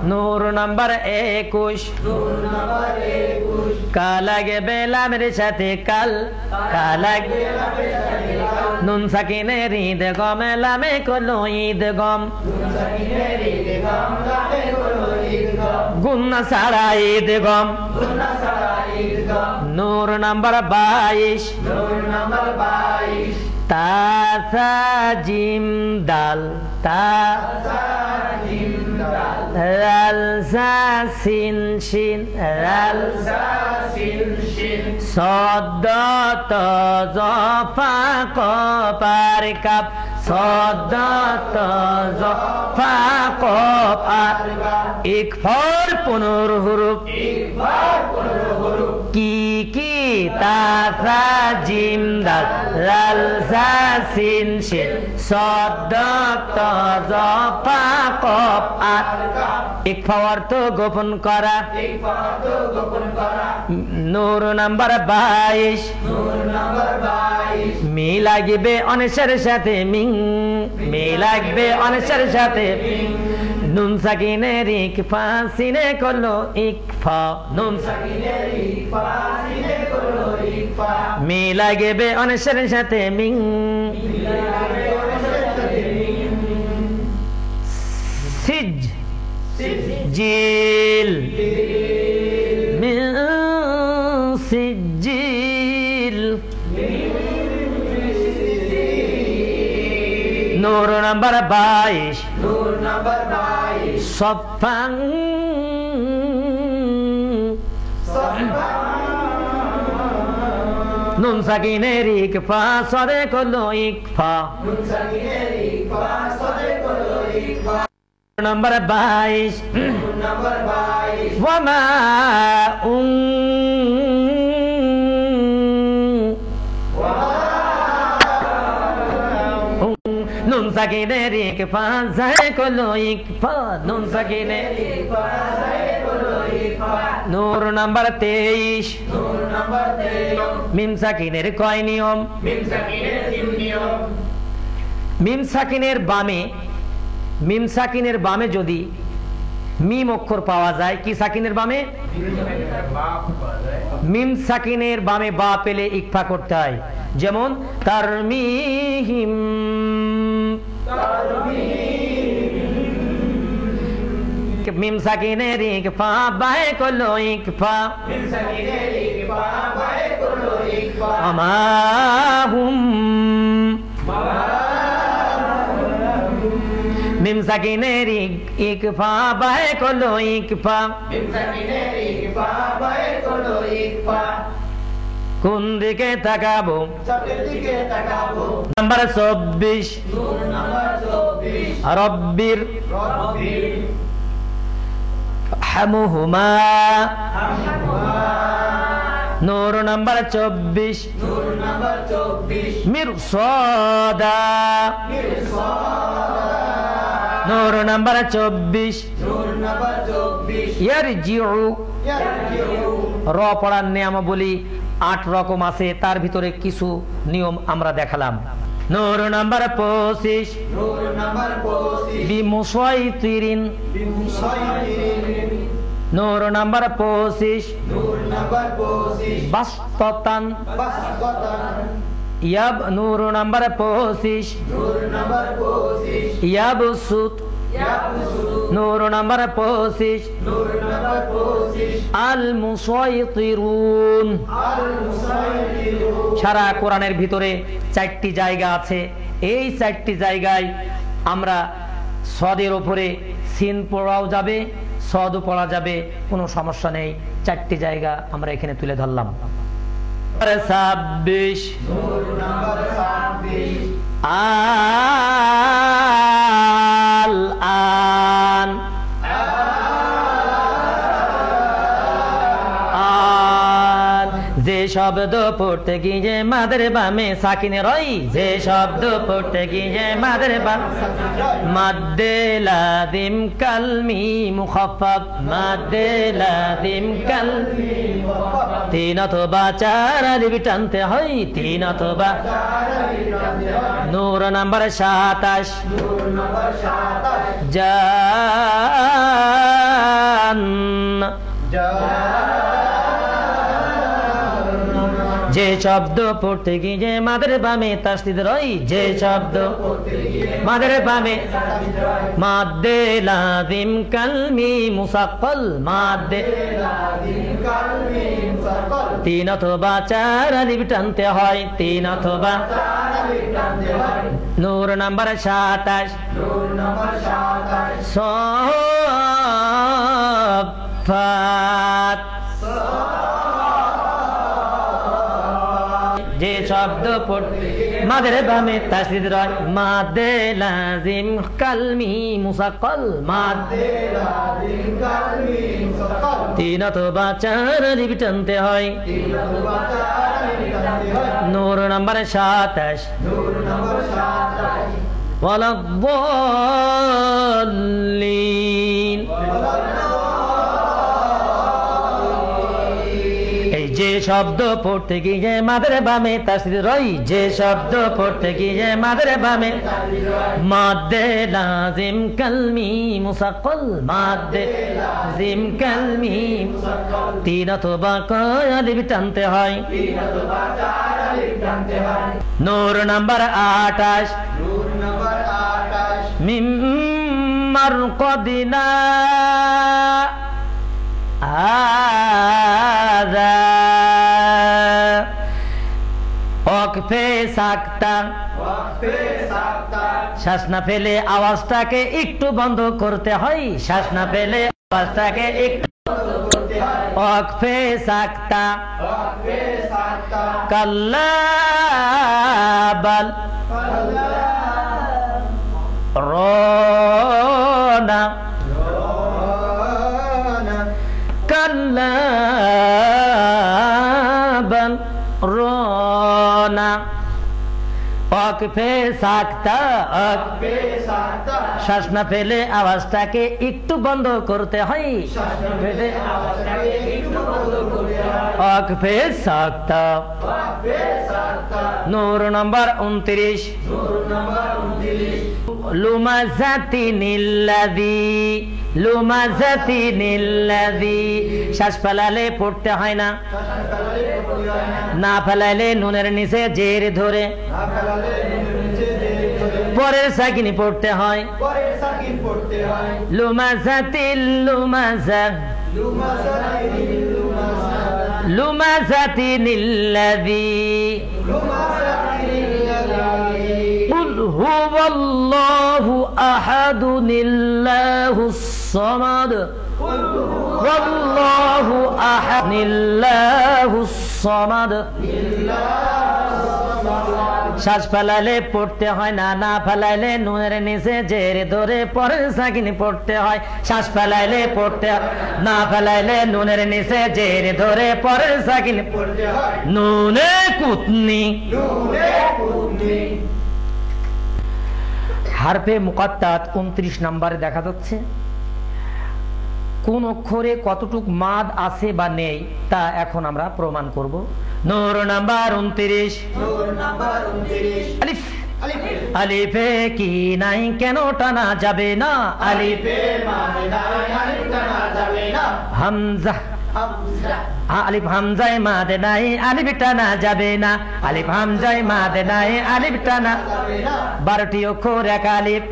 নূর নাম্বার 21 কা লাগবে লামের সাথে কাল কা লাগবে নুন সাকিনের ঈদগম লামে করলো ঈদগম গুন্না ছাড়া ঈদগম নূর নাম্বার 22 তা সা জিম দাল তা রাল সা সিন শিন রাল صد تا ظا فا قاف اركب صد تا ظا فا قاف ইকফার 15 হরফ কি কি? তা সা জিম দাল রাল সা সিন শিন صد تا ظا فا قاف ইকফা অর্থ গোপন করা নূর নাম্বার 22 মি লাগবে অনসের সাথে মিং মি লাগবে অনসের সাথে নুন সাকিনের ইকফা সিনে করলো ইকফা নুন সাকিনের ইকফা সিনে করলো ইকফা মি লাগবে অনসের সাথে মিং সিজ জিল মিন সিজিল নূর নাম্বার 22 সফাং নুন সাকিনের ইকফা সরে করলো ইকফা নাম্বার 22 ওয়ামা নুন সাকিনের ইকফা যায় করলো ইকফা নুন সাকিনের ইকফা যায় করলো ইকফা নূর নাম্বার 23 মিম সাকিনের কয় নিয়ম? মিম সাকিনের 3 নিয়ম। মিম সাকিনের বামে যদি মিম অক্ষর পাওয়া যায়, কি সাকিনের বামে? মিম সাকিনের বামে বা পেলে ইকফা করতে হয়। যেমন তারমিহিম মিম সাকিনের ইকফা বায়ে করলো ইকফা আমাহুম মিম সাকিনের ইকফা বায়ে করলো ইকফা কোন দিকে তাকাবো নাম্বার 24 রব্বির হামহুমা নূর নাম্বার 24 মিরসাদা নূর নাম্বার 24 ইয়ারজিউ র পড়ার নিয়মাবলী 8 রকম আছে, তার ভিতরে কিছু নিয়ম আমরা দেখালাম। নূর নাম্বার 25 বিমুসাইতিরিন নূর নাম্বার 25 বাসতান ইয়াব নূর নাম্বার 25 ইয়াবসুত নূর নাম্বার 25 আল মুসাইতিরুন। সারা কোরআনের ভিতরে 4টি জায়গা আছে, এই 4টি জায়গায় আমরা সদের উপরে সিন পড়াও যাবে, সদও পড়া যাবে, কোনো সমস্যা নেই। 4টি জায়গা আমরা এখানে তুলে ধরলাম। 26 আল আন যে শব্দ পড়তে গিয়ে মাদের বামে সাকিনে রই, যে শব্দ পড়তে গিয়ে মাদের বামে মাদ্দে লাযিম কালমি মুখাফফাফ মাদ্দে লাযিম কালমি 3 অথবা 4 আলিফ টানতে হয়, 3 অথবা নূর নাম্বার 27 জান যে শব্দ পড়তে গিয়ে মাদের বামে তাসদীদ রই, যে শব্দ মাদের বামে মাদ্দে লাযিম কালমি মুসাক্কাল মাদ্দে 3 অথবা 4 আলিফ টানতে হয়, 3 অথবা নূর নাম্বার 27 সাফাত যে শব্দ পড়তে মাদের বামে তাসদীদ রয় মাদ্দে লাযিম কালমি মুসাক্কাল মাদ্দে লাযিম কালমি মুসাক্কাল 3 অথবা 4 আলিফ টানতে হয়, 3 অথবা 4 আলিফ টানতে হয়। নূর নাম্বার 27 ওয়ালাদ-দাল্লিন যে শব্দ পড়তে গিয়ে মাদের বামে তাসদীদ রই, যে শব্দ পড়তে গিয়ে মাদের বামে মাদ্দে লাযিম কালমি মুসাক্কাল মাদ্দে লাযিম কালমি 3 অথবা 4 আলিফ টানতে হয়, 3 অথবা 4 আলিফ টানতে হয়। নূর নাম্বার 28 মিম মারকাদিনা আযা ওয়াকফে সাকতা শ্বাস না ফেলে আওয়াজটাকে একটু বন্ধ করতে হয়, শ্বাস না ফেলে আওয়াজটাকে একটু ওয়াকফে সাকতা কাল্লা বাল রানা কাল্লা বাল রানা ওয়াকফে সাকতা শ্বাস না ফেলে আওয়াজটাকে একটু বন্ধ করতে হয়, ওয়াকফে সাকতা। নূর নাম্বার 29 লুমাজাতিনিল্লাযী লুমাজাতিনিল্লাযী শ্বাস ফেলালে পড়তে হয় না, না ফেলালে নুনের নিচে জের ধরে পরের সাকিনি পড়তে হয়, সাকিন পড়তে হয় লুমাজাতিল লুমাজা লুমাজাতিনিল্লাযী قل هو الله أحد الله الصمد والله أحد الله الصمد শ্বাস ফেলালে পড়তে হয় না, না ফেলাইলে নুনের নিচে জেরে ধরে পরে সাকিন পড়তে হয়। শ্বাস ফেলাইলে পড়তে হয়, না ফেলাইলে নুনের নিচে জেরে ধরে পরে সাকিন পড়তে হয়। নুনে কুতনি হারফে মুকাত্তাত 29 নম্বরে দেখা যাচ্ছে। কোন অক্ষরে কতটুক মাদ আছে বা নেই তা এখন আমরা প্রমাণ করব। নূর নাম্বার 29, আলিফ। আলিফে কি নাই কেন টানা যাবে না? আলিফে হামজা, আলিফ হামজায় মাদ নাই আলিফ টানা যাবে না। আলিফ হামজায় মাদ নাই আলিফ টানা 12টি অক্ষর এক আলিফ,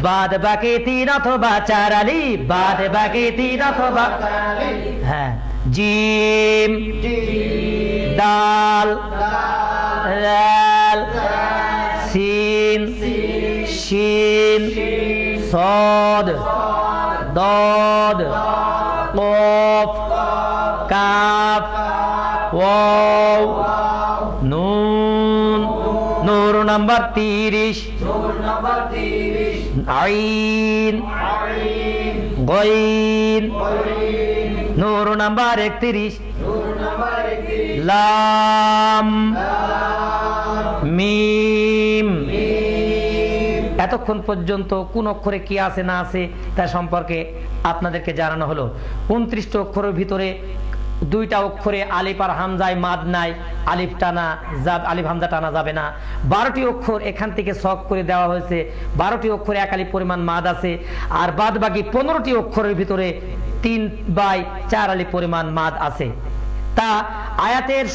বাদ বাকি 3 অথবা 4 আলিফ, বাদ বাকি 3 অথবা হ্যাঁ। জিম, দাল, রাল, সিন, শিন, صاد ضاد قاف কাফ ওয়াও নুন। নূর নাম্বার 30, আইন গইন। নূর নাম্বার 31, লাম মিম। এতক্ষণ পর্যন্ত কোন অক্ষরে কি আছে না আছে তা সম্পর্কে আপনাদেরকে জানানো হলো। 29টি অক্ষরের ভিতরে 2টা অক্ষরে আলিফ আর হামজায় মাদ নাই, আলিফ টানা আলিফ হামজা টানা যাবে না। 12টি অক্ষর এখান থেকে ছক করে দেওয়া হয়েছে, 12টি অক্ষরে 1 আলিফ পরিমাণ মাদ আছে, আর বাদ বাকি 15টি অক্ষরের ভিতরে 3/4 আলিফ পরিমাণ মাদ আছে। তা আয়াতের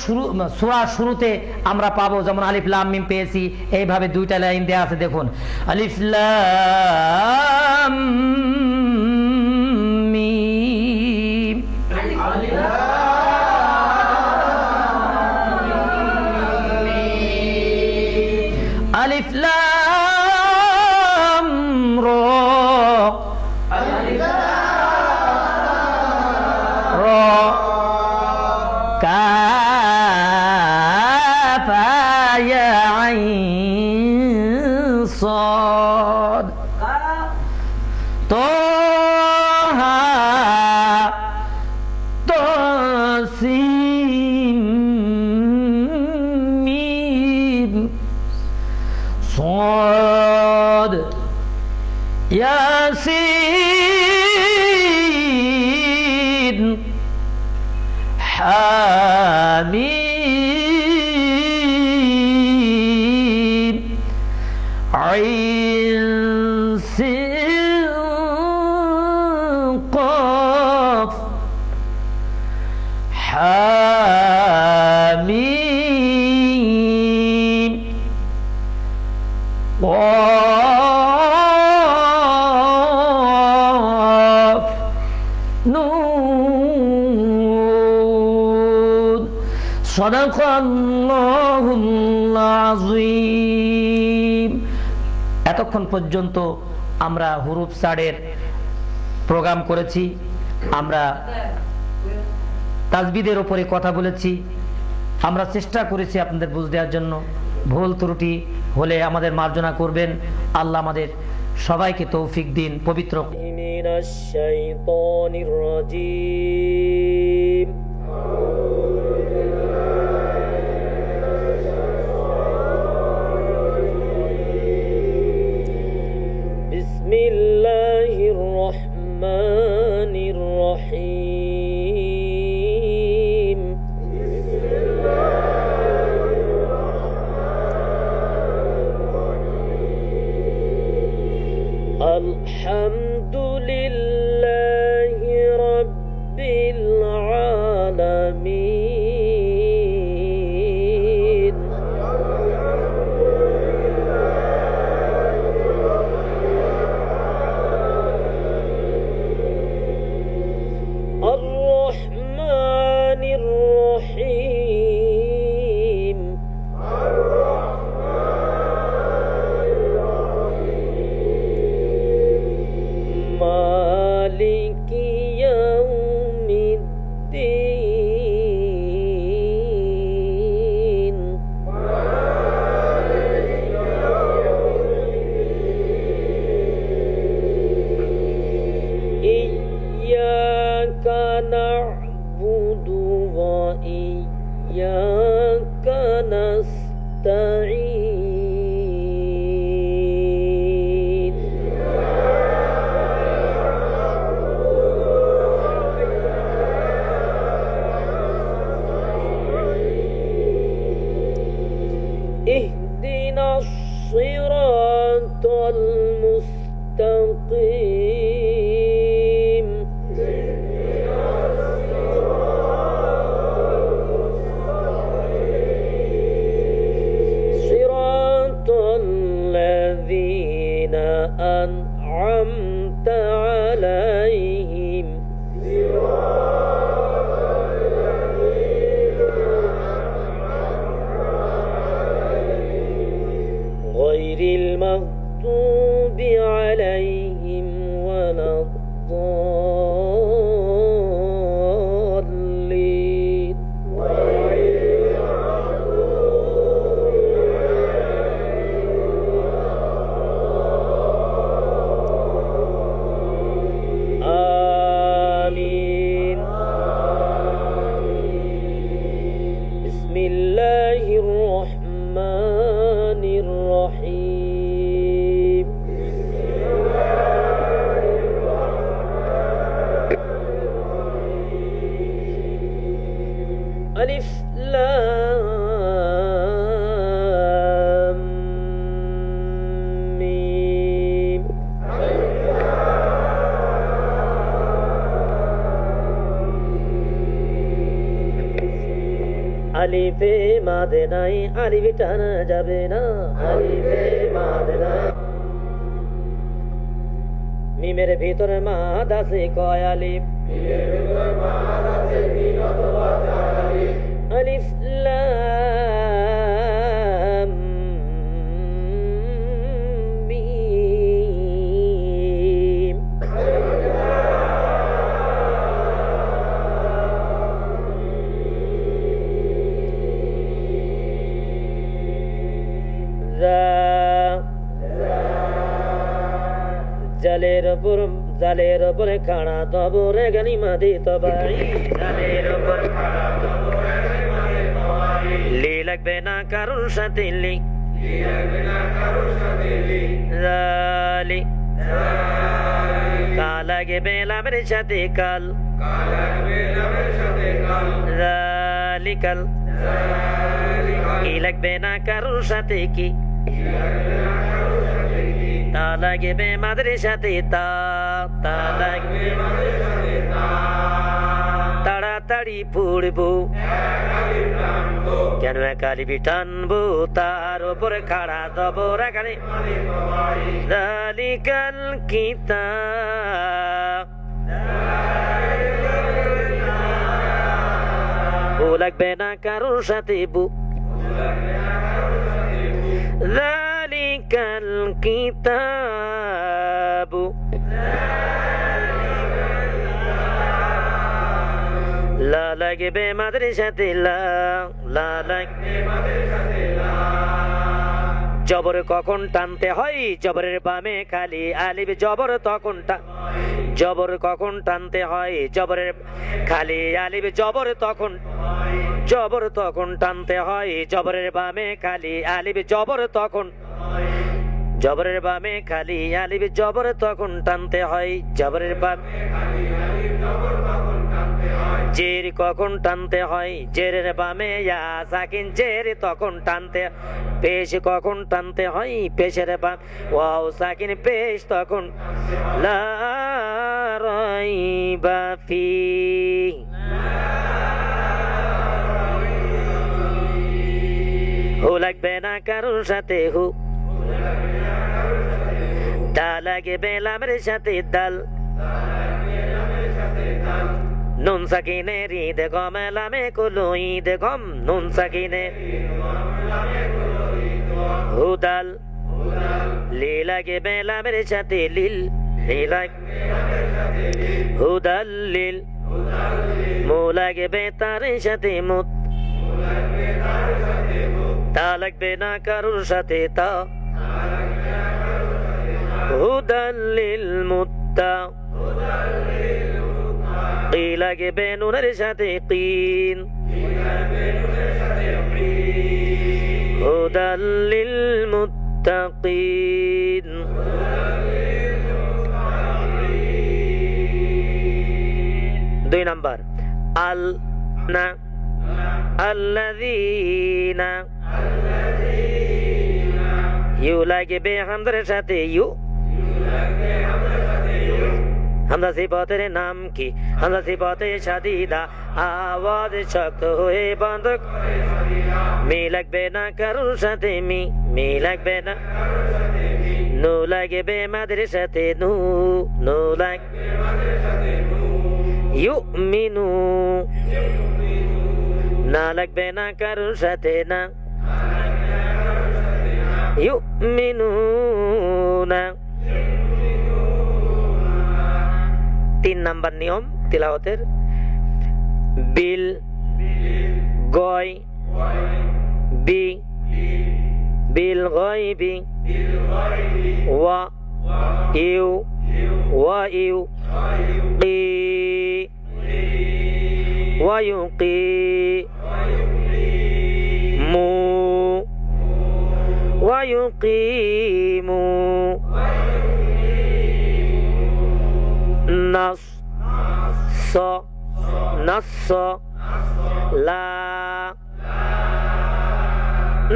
সূরা শুরুতে আমরা পাবো, যেমন আলিফ লাম মিম পেয়েছি, এইভাবে 2টা লাইন দেয়া আছে। দেখুন আলিফ লাম মিম, আলিফ লাম র, কাফ ইয়া আইন সাদ, তাহা তাসিম মিম সাদ ইয়াসিন حميم عين سين قاف حميم قاف نون সাদাকাল্লাহুল আযীম। এতক্ষণ পর্যন্ত আমরা হুরুফ চার্টের প্রোগ্রাম করেছি, আমরা তাজবিদের উপরে কথা বলেছি, আমরা চেষ্টা করেছি আপনাদের বুঝ দেওয়ার জন্য। ভুল ত্রুটি হলে আমাদের মার্জনা করবেন। আল্লাহ আমাদের সবাইকে তৌফিক দিন। পবিত্র মিনাশ শাইতানির রাজীম। বিসমিল্লাহির রহমানির রহিম। আলহামদুলিল্লাহি রাব্বিল আলামিন। المستقيم صراط الذين أنعمت عليهم غير المغضوب عليهم ولا الضالين آمين بسم الله الرحمن الرحيم ألف لام ميم আলিফে মাদে নাই আলিফ টানা যাবে না আলিফে মাদে নাই মিমের ভিতরে মাদ আছে কয় আলিফ আলিফ লাম মিম জালের উপরে খাড়া তবরে গানি মাদি তবাই লি লাগবে না কারোর সাথে লি জালি কা লাগবে লামের সাথে কাল জালিকাল কি লাগবে না কারোর সাথে কি তা লাগবে মাদের সাথে তা লাগবে তাড়াতাড়ি পড়বো কেন একালিবি টানবো তার উপরে খাড়া দবর এখানে জালিকাল কিতাব ও লাগবে না কারোর সাথে বু জালিকাল কিতাব লা লাগবে মাদের সাথে লা লাগবে জবর কখন টানতে হয় জবরের বামে খালি আলিফ জবর তখন জবর কখন টানতে হয় জবরের খালি আলিফ জবর তখন টানতে হয় জবরের বামে খালি আলিফ জবর তখন জবরের বামে খালি আলিফ জবর তখন টানতে হয় জবরের বামে জের কখন টানতে হয় জেরের বামে ইয়া সাকিন জের তখন টানতে পেশ কখন টানতে হয় পেশের বাম ওয়াও সাকিন পেশ তখন লা রাইবা ফি হু লাগবে না কারোর সাথে হু দা লাগবে লামের সাথে দাল নুন সাকিনে রিদ গম লামে কুলু ঈদ গম নুন সাকিনে হুদাল লি লাগবে লামের সাথে লিল হুদাল লিল মু লাগবে তার সাথে মুত তা লাগবে না কারোর সাথে তা হুদাল লিল মুত্তা কি লাগবে নুনের সাথে কিন হুদাল লিল মুত্তাকিন দুই নাম্বার আল না আল্লাযীনা ইউ লাগবে হামজার সাথে ইউ হামজা সিফাতের নাম কি? হামজা সিফাতে শাদীদা, আওয়াজ শক্ত হয়ে বন্ধ। মি লাগবে না কারোর সাথে, মি লাগবে না। নু লাগবে মাদের সাথে, নু লাগবে ইউমিনু। না লাগবে না কারোর সাথে, না ইউমিনুনা। 3 নাম্বার নিয়ম তিলাওয়াতের। বিল গয় বি, বিল গয়বি ওয়া ইউ, ওয়া ইউ কি, ওয়া ইউকি মু, ওয়া ইউকিমু। নাস নাস লা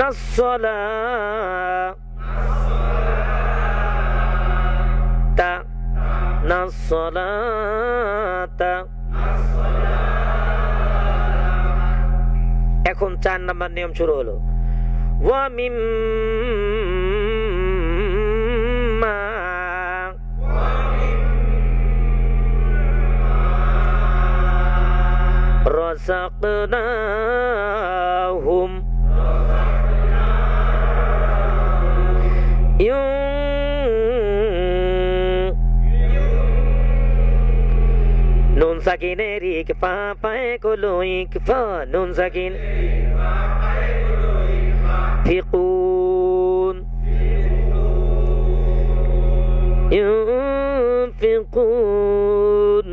নাসলা তা নাসলাতা। এখন 4 নাম্বার নিয়ম শুরু হলো। ওয়া মিম্মা রাযাকনাহুম নুন সাকিনের ইকফা পায়ে গুলো ইকফা, নুন সাকিন ফিকুন ইউনফিকুন।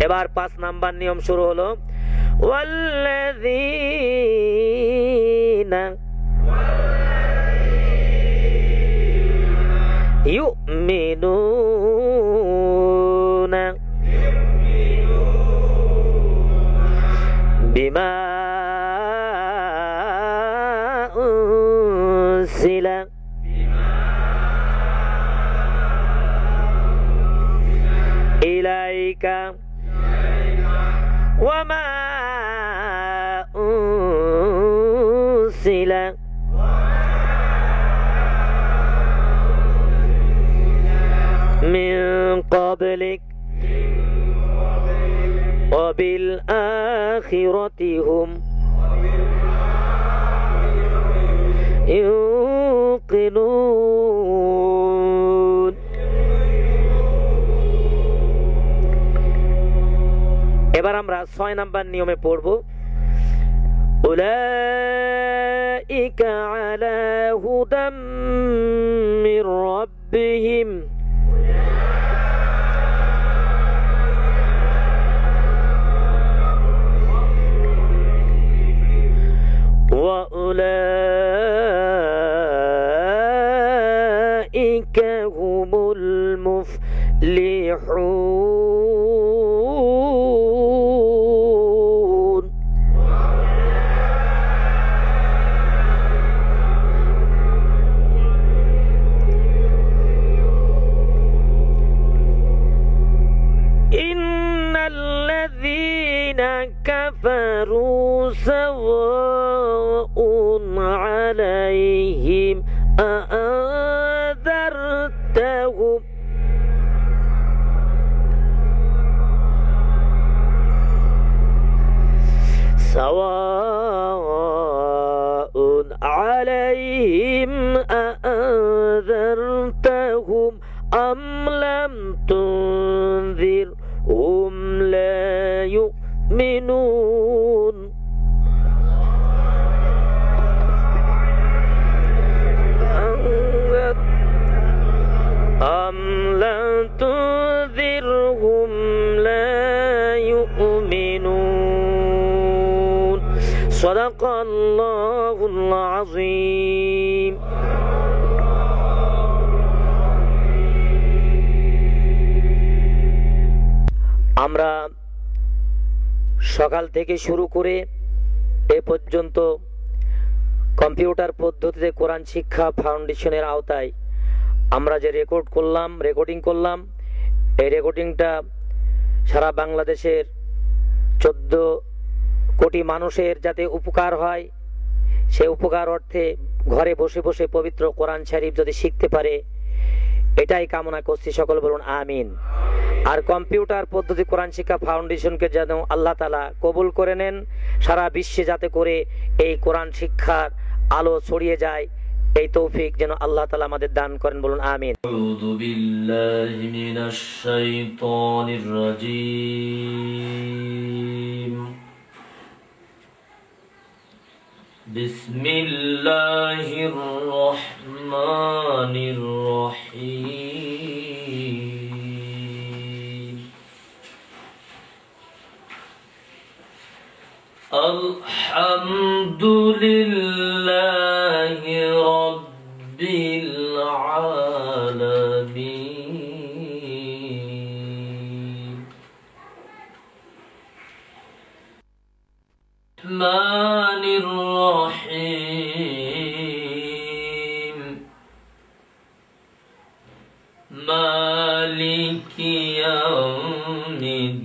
এবার 5 নাম্বার নিয়ম শুরু হলো। ওয়াল্লাযীনা ইউমিনুনা বিমা উনজিলা ইলাইকা ওয়া মা উনজিলা মিন ক্বাবলিক ওয়া বিল আখিরাতি হুম ইউকিনুন। এবার আমরা 6 নাম্বার নিয়মে পড়ব। উলাইকা আলা হুদাম মির রাব্বিহিম ওয়া উলাইকা হুমুল মুফলিহুন। ইন্নাল্লাযীনা কাফারু সাওয়াউন আলাইহিম আ'আযারতাহুম সাওয়াউন আলাইহিম আ'আযারতাহুম আম লাম তুনযিরহুম লা يؤمنون أم لا تنذرهم لا يؤمنون صدق الله العظيم আমরা সকাল থেকে শুরু করে এ পর্যন্ত কম্পিউটার পদ্ধতিতে কোরআন শিক্ষা ফাউন্ডেশনের আওতায় আমরা যে রেকর্ডিং করলাম, এই রেকর্ডিংটা সারা বাংলাদেশের 14 কোটি মানুষের যাতে উপকার হয়, সে উপকার অর্থে ঘরে বসে বসে পবিত্র কোরআন শরীফ যদি শিখতে পারে, এটাই কামনা করছি। সকল বলুন আমিন। আর কম্পিউটার পদ্ধতি কোরআন শিক্ষা ফাউন্ডেশনকে যেন আল্লাহ তাআলা কবুল করে নেন, সারা বিশ্বে যাতে করে এই কোরআন শিক্ষার আলো ছড়িয়ে যায়, এই তৌফিক যেন আল্লাহ তাআলা আমাদের দান করেন। বলুন আমিন। আউযু বিল্লাহি মিনাশ শাইতানির রাজীম। বিসমিল্লাহির রহমানির রহিম। আলহামদুলিল্লাহি রাব্বিল আলামিন। রহমানির রহিম। মালিকি ইয়াউমিদ্দিন।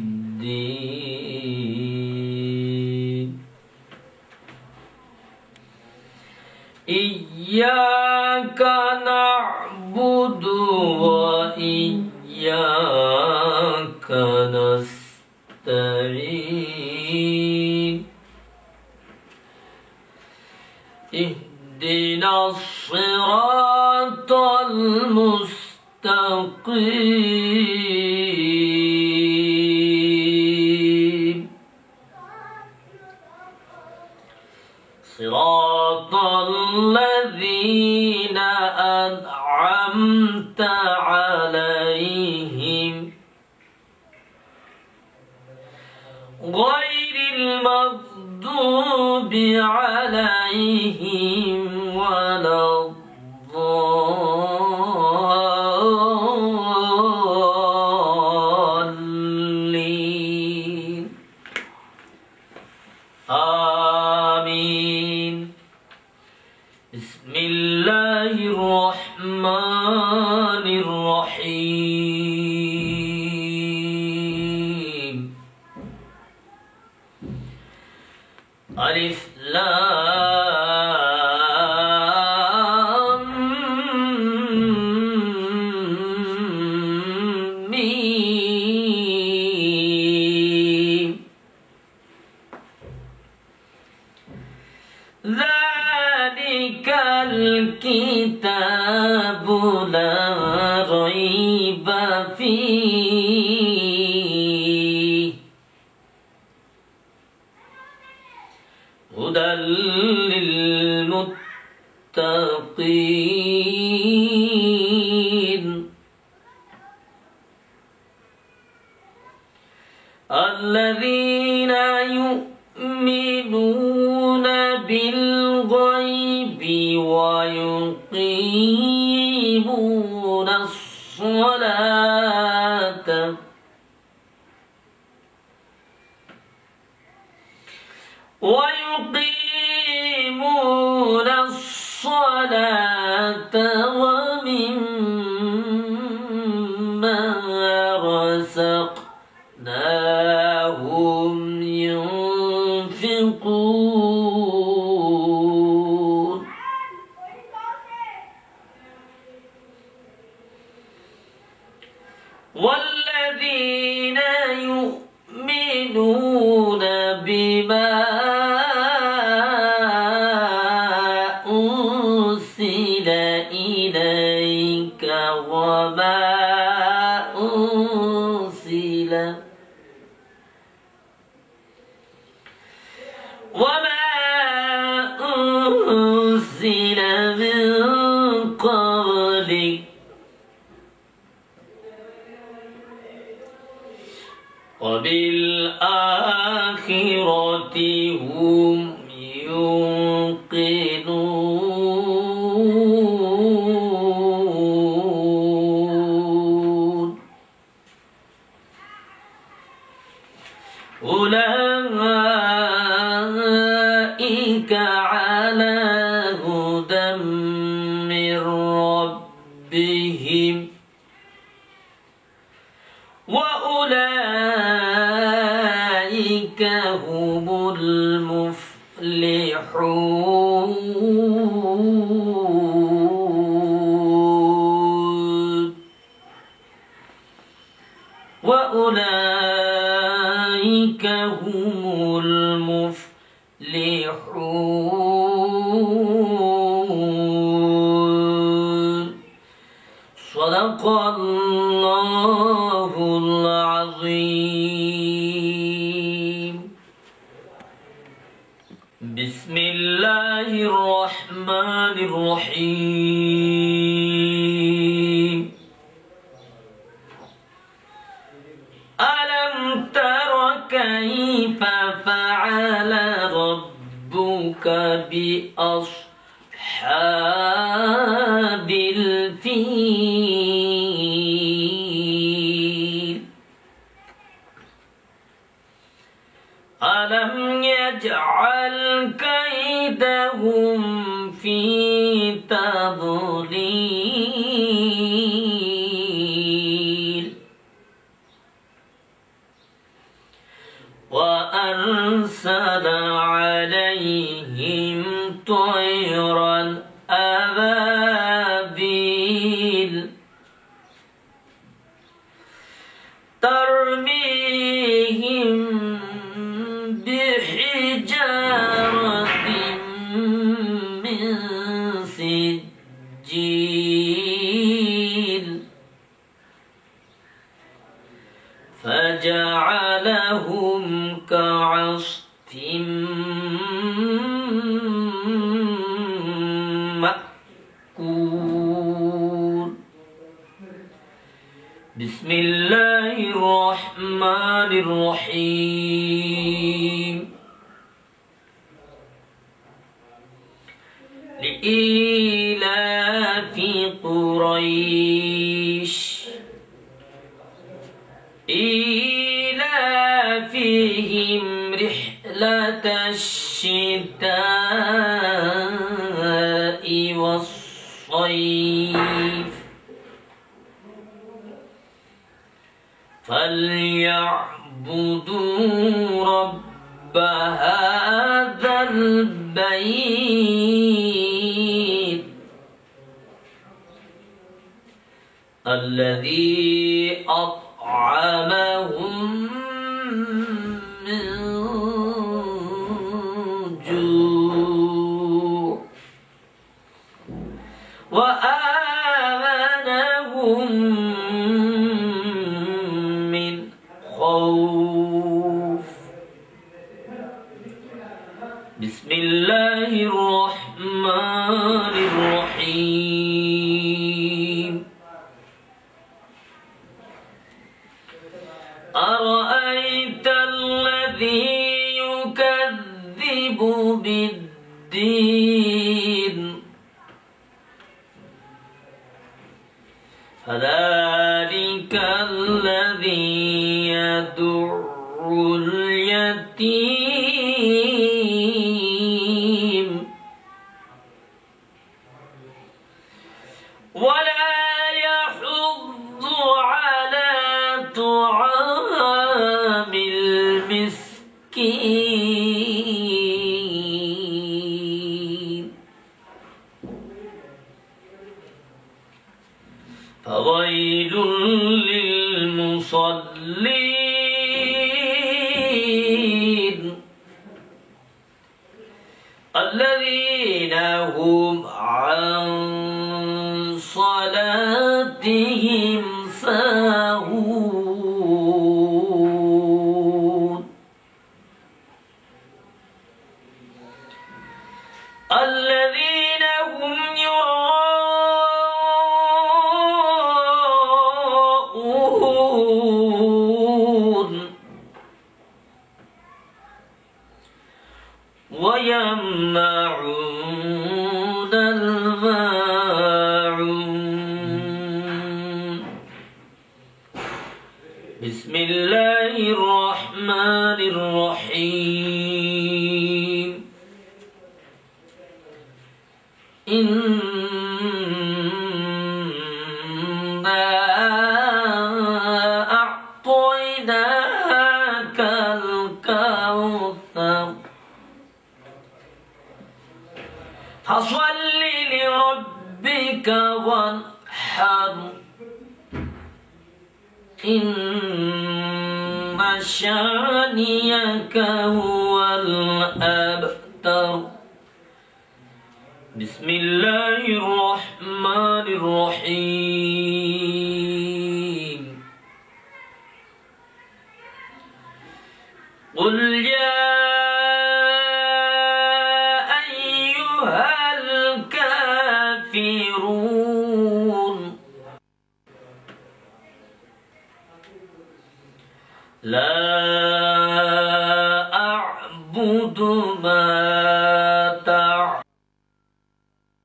ইয়্যাকা না'বুদু ওয়া ইয়্যাকা নাস্তাঈন। ইহদিনাস সিরাতাল মুস্তাকিম। সিরাতাল লাযীনা আন'আমতা আলাইহিম গায়রিল মাগদুবি আলাইহিম ওয়ালাদ-দাল্লিন। আমিন। বিসমিল্লাহির রহমানির রহিম। আলিফ লাম মিম। যালিকাল কিতাবু লা রাইবা ফীহি হুদাল লিল মুত্তাকিন। আল্লাযীনা ইউমিনুনা বিল গায়বি ওয়া ইউকিমুনাস সালাতা ويقيمون الصلاة ومما رزقناهم ينفقون. والذين يؤمنون بما أنزل إليك وما أنزل من قبلك وبالآخرة هم يوقنون. أولئك على من ربهم وأولئك هم المفلحون وأولئك هم المفلحون صدق الله العظيم. بسم الله الرحمن الرحيم. ألم تر كيف فعل ربك بأصحاب الفيل ألم يجعل كيدهم في تضليل وأرسل عليهم طيرا أبابيل ترميهم بحجارة من سجيل فجعلهم كعصف مأكول. بسم الله الرحمن الرحيم. لإيلاف قريش إيلافهم رحلة الشتاء والصيف فليعبدوا رب هذا البيت الذي أطعمهم من جوع وآمنهم من خوف. بسم الله الرحمن الرحيم. أرأيت الذي يكذب بالدين فذلك الذي يدع اليتيم ولا يحض على طعام المسكين فويل للمصلين الذين هم عن صلاتهم ساهون الذين هم يراءون ربك وانحر إن شانيك هو الأبتر. بسم الله الرحمن الرحيم. قل يا أيها الكافرون لا أعبد ما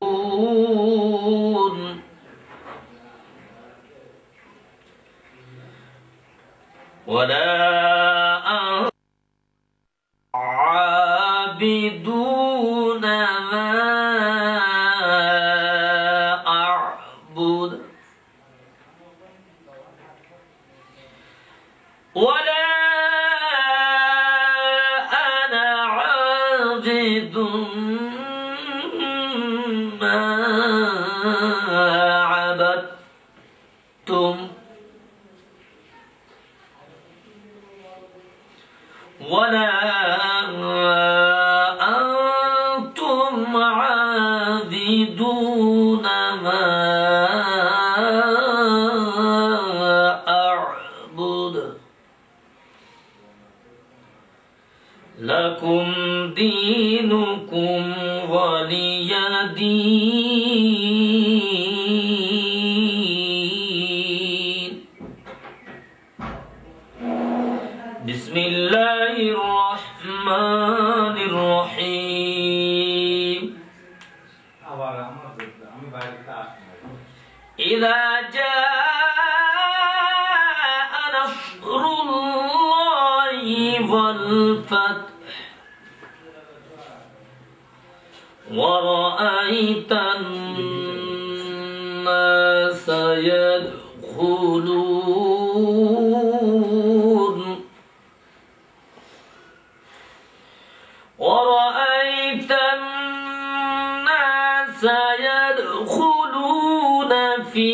تعبدون ولا عابدون ما أعبد ولا أنا عابد ما عبدتم ولا أنتم عابدون ما أعبد لكم دينكم ولي دين. بسم الله الرحمن الرحيم. إذا جاء نصر الله والفتح ورأيت الناس يدخلون في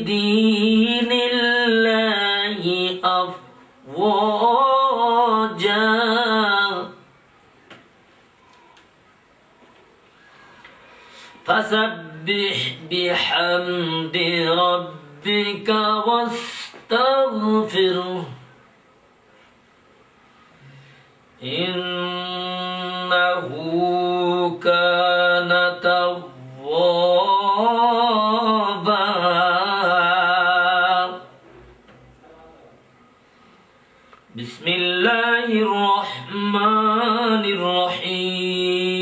دين الله أفواجا فسبح بحمد ربك واستغفره إنه كان توابا. بسم الله الرحمن الرحيم.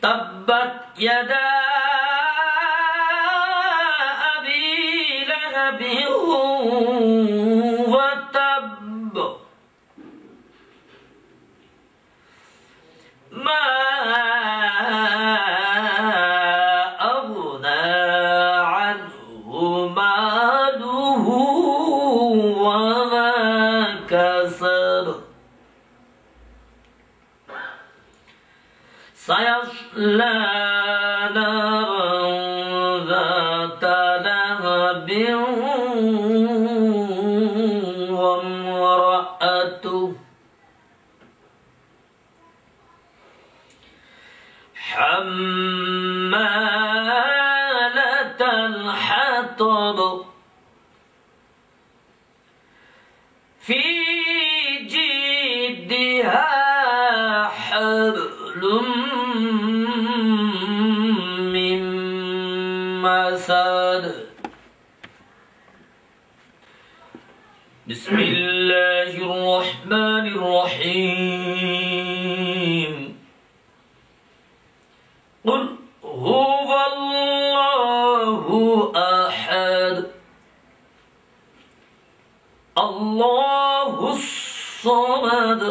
تبت يدا أبي لهب وتب ما أغنى عنه ماله وما كسب سيصلى نارا ذات لهب وامرأته حمالة الحطب في جيدها حبل من مسد. بسم الله الرحمن الرحيم. قل هو الله أحد الله الصمد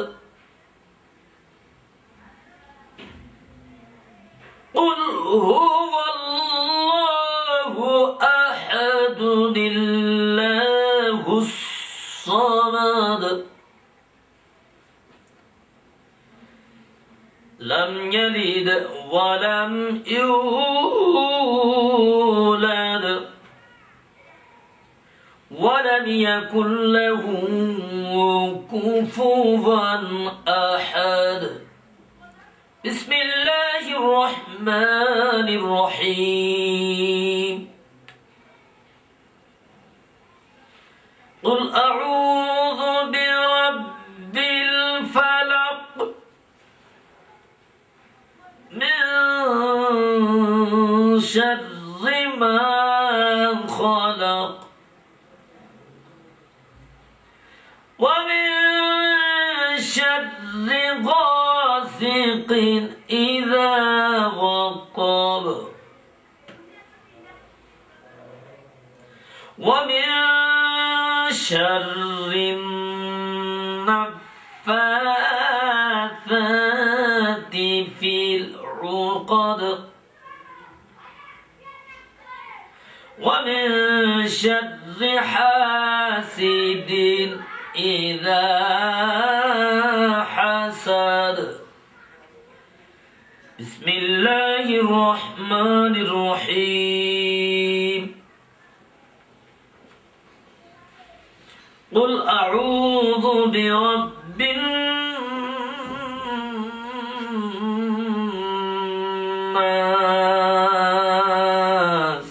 قل هو الله أحد الله الصمد لم يلد ولم يولد ولم يكن له كفوا أحد بسم الله الرحمن الرحيم قل أعوذ برب الفلق من شر ما خلق ومن شر غاسق إذا وقب ومن شر النفاثات في العقد ومن شر حاسد إذا حسد بسم الله الرحمن الرحيم قل أعوذ برب الناس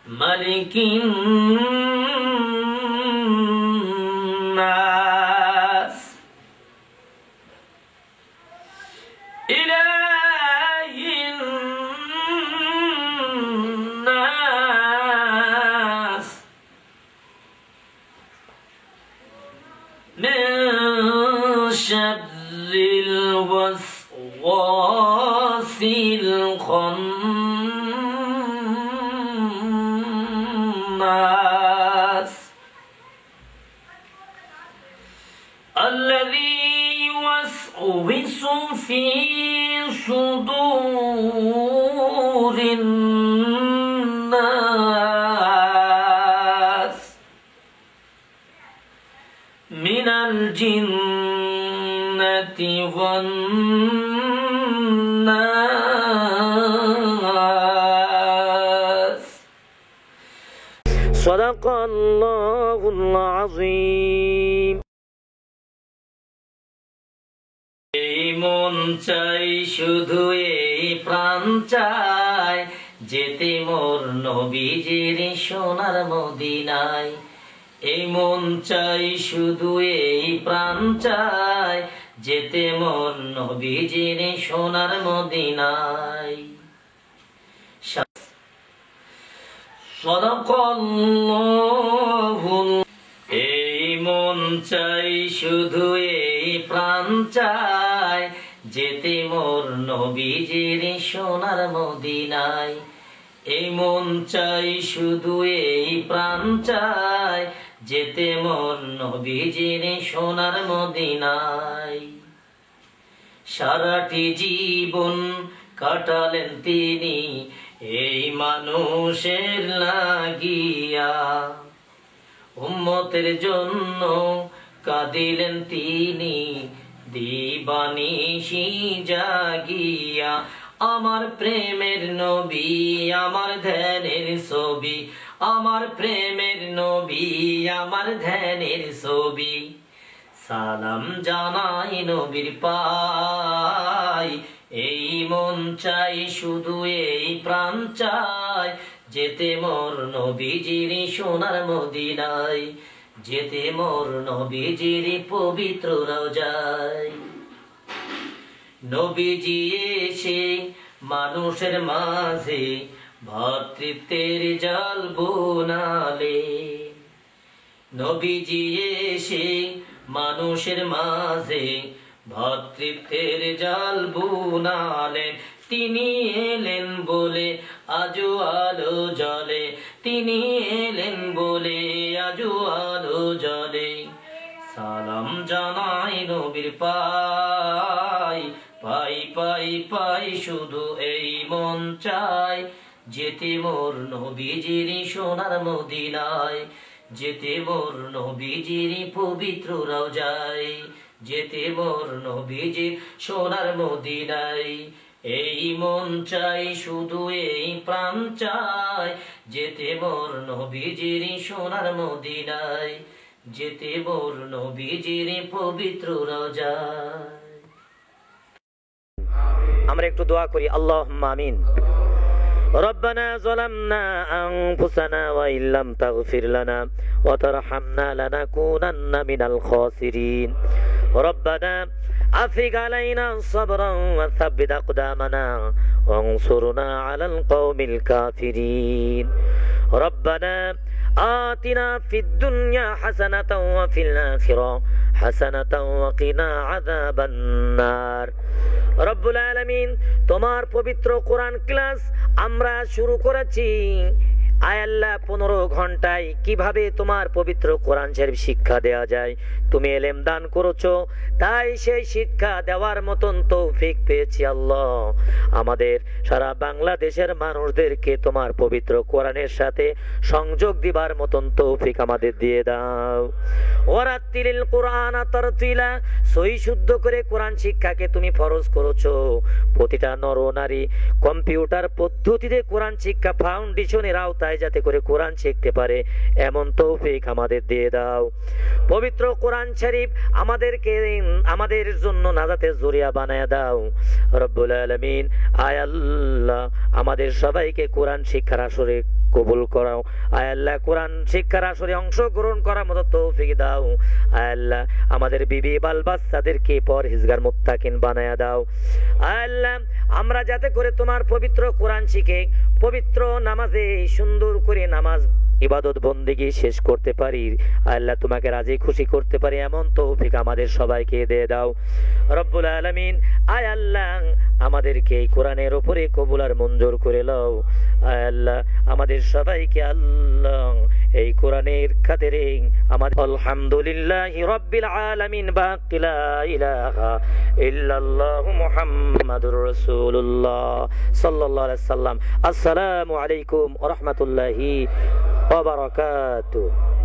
ملك الناس إله الناس من شر الوسواس الخناس الذي يوسوس في صدور الناس من الجنة والناس صدق الله العظيم এই মন চাই শুধু এই প্রাণ চাই যেতে মোর নবীজির সোনার মদিনায় এই মন চাই শুধু এই প্রাণ চাই যেতে মোর নবীজির সোনার মদিনায় সাদাকাল্লাহুল এই মন চাই শুধু এই প্রাণ চাই যেতে মোর নবীজির সোনার মদিনায় এই মন চাই শুধু এই প্রাণ চাই যেতে মোর নবীজির সোনার মদিনায় সারাটি জীবন কাটালেন তিনি এই মানুষের লাগিয়া উম্মতের জন্য কাঁদিলেন তিনি দিবানিশি জাগিয়া আমার প্রেমের নবী আমার ধ্যানের ছবি আমার প্রেমের নবী আমার ধ্যানের ছবি সালাম জানাই নবীর পাই এই মন চাই শুধু এই প্রাণ চাই যেতে মোর নবীজির সোনার মদিনায় যেতে মোর নবীজির পবিত্র রওজায় নবীজি এসে মানুষের মাঝে ভাতৃত্বের জাল বোনালে নবীজি এসে মানুষের মাঝে ভাতৃত্বের জাল বুনালেন তিনি এলেন বলে আজও আলো জ্বলে তিনি এলেন বলে আজও আলো জ্বলে সালাম জানাই নবীর পাই পাই পাই পাই শুধু এই মন চাই যেতে মোর নবীজির সোনার মদিনায় যেতে মোর নবীজির পবিত্র রওজায় যেতে মোর নবীজির সোনার মদিনায়। এই মন চাই শুধু এই প্রাণ চাই, যেতে মোর নবীজির সোনার মদিনায়, যেতে মোর নবীজির পবিত্র রওজায়। আমরা একটু দোয়া করি, আল্লাহুম্মা আমিন। ربنا ظلمنا أنفسنا وإن لم تغفر لنا وترحمنا لنكونن من الخاسرين ربنا أفرغ علينا صبرا وثبت أقدامنا وانصرنا على القوم الكافرين ربنا آتنا في الدنيا حسنة وفي الآخرة حسنة وقنا عذاب النار রব্বুল আলামিন, তোমার পবিত্র কোরআন ক্লাস আমরা শুরু করেছি। আয় আল্লাহ, 15 ঘন্টায় কিভাবে তোমার পবিত্র কোরআন শরীফ শিক্ষা দেওয়া যায় তুমি এলেম দান করেছো, তাই সেই শিক্ষা দেওয়ার মতন তৌফিক পেয়েছি আল্লাহ। আমাদের সারা বাংলাদেশের মানুষদেরকে তোমার পবিত্র কোরআনের সাথে সংযোগ দিবার মতন তৌফিক আমাদের দিয়ে দাও। ওয়ারাত্তিলিল কোরআন তারতিলা, সহি শুদ্ধ করে কোরআন শিক্ষাকে তুমি ফরজ করেছো। প্রতিটা নর নারী কম্পিউটার পদ্ধতিতে কোরআন শিক্ষা ফাউন্ডেশনের আওতায় যাতে করে কোরআন শিখতে পারে এমন তৌফিক আমাদের দিয়ে দাও। পবিত্র কোরআন শরীফ আমাদেরকে আমাদের জন্য নাজাতের জরিয়া বানায়া দাও রব্বুল আলামিন। আয় আল্লাহ, আমাদের সবাইকে কোরআন শিক্ষার আসরে কবুল করাও। আয় আল্লাহ, কোরআন শিক্ষার আসরে অংশগ্রহণ করার মতো তৌফিক দাও। আয় আল্লাহ, আমাদের বিবি বাল বাচ্চাদেরকে পরহেজগার মুত্তাকিন বানায়া দাও। আয় আল্লাহ, আমরা যাতে করে তোমার পবিত্র কোরআন শিখে পবিত্র নামাজে সুন্দর করে নামাজ ইবাদত বন্দেগী শেষ করতে পারি, আল্লাহ তোমাকে রাজি খুশি করতে পারি এমন তৌফিক আমাদের সবাইকে দিয়ে দাও রব্বুল আলামিন। আয় আল্লাহ, আমাদেরকে এই কোরআনের উপরে কবুল আর মঞ্জুর করে লও। আয় আল্লাহ, আমাদের সবাইকে আল্লাহ এই কোরআনের খাতিরে আমাদের আলহামদুলিল্লাহি রাব্বিল আলামিন বাকি লা ইলাহা ইল্লাল্লাহ মুহাম্মাদুর রাসূলুল্লাহ সাল্লাল্লাহু আলাইহি সাল্লাম। আসসালামু আলাইকুম ওয়া রাহমাতুল্লাহি ওয়া বারাকাতুহু।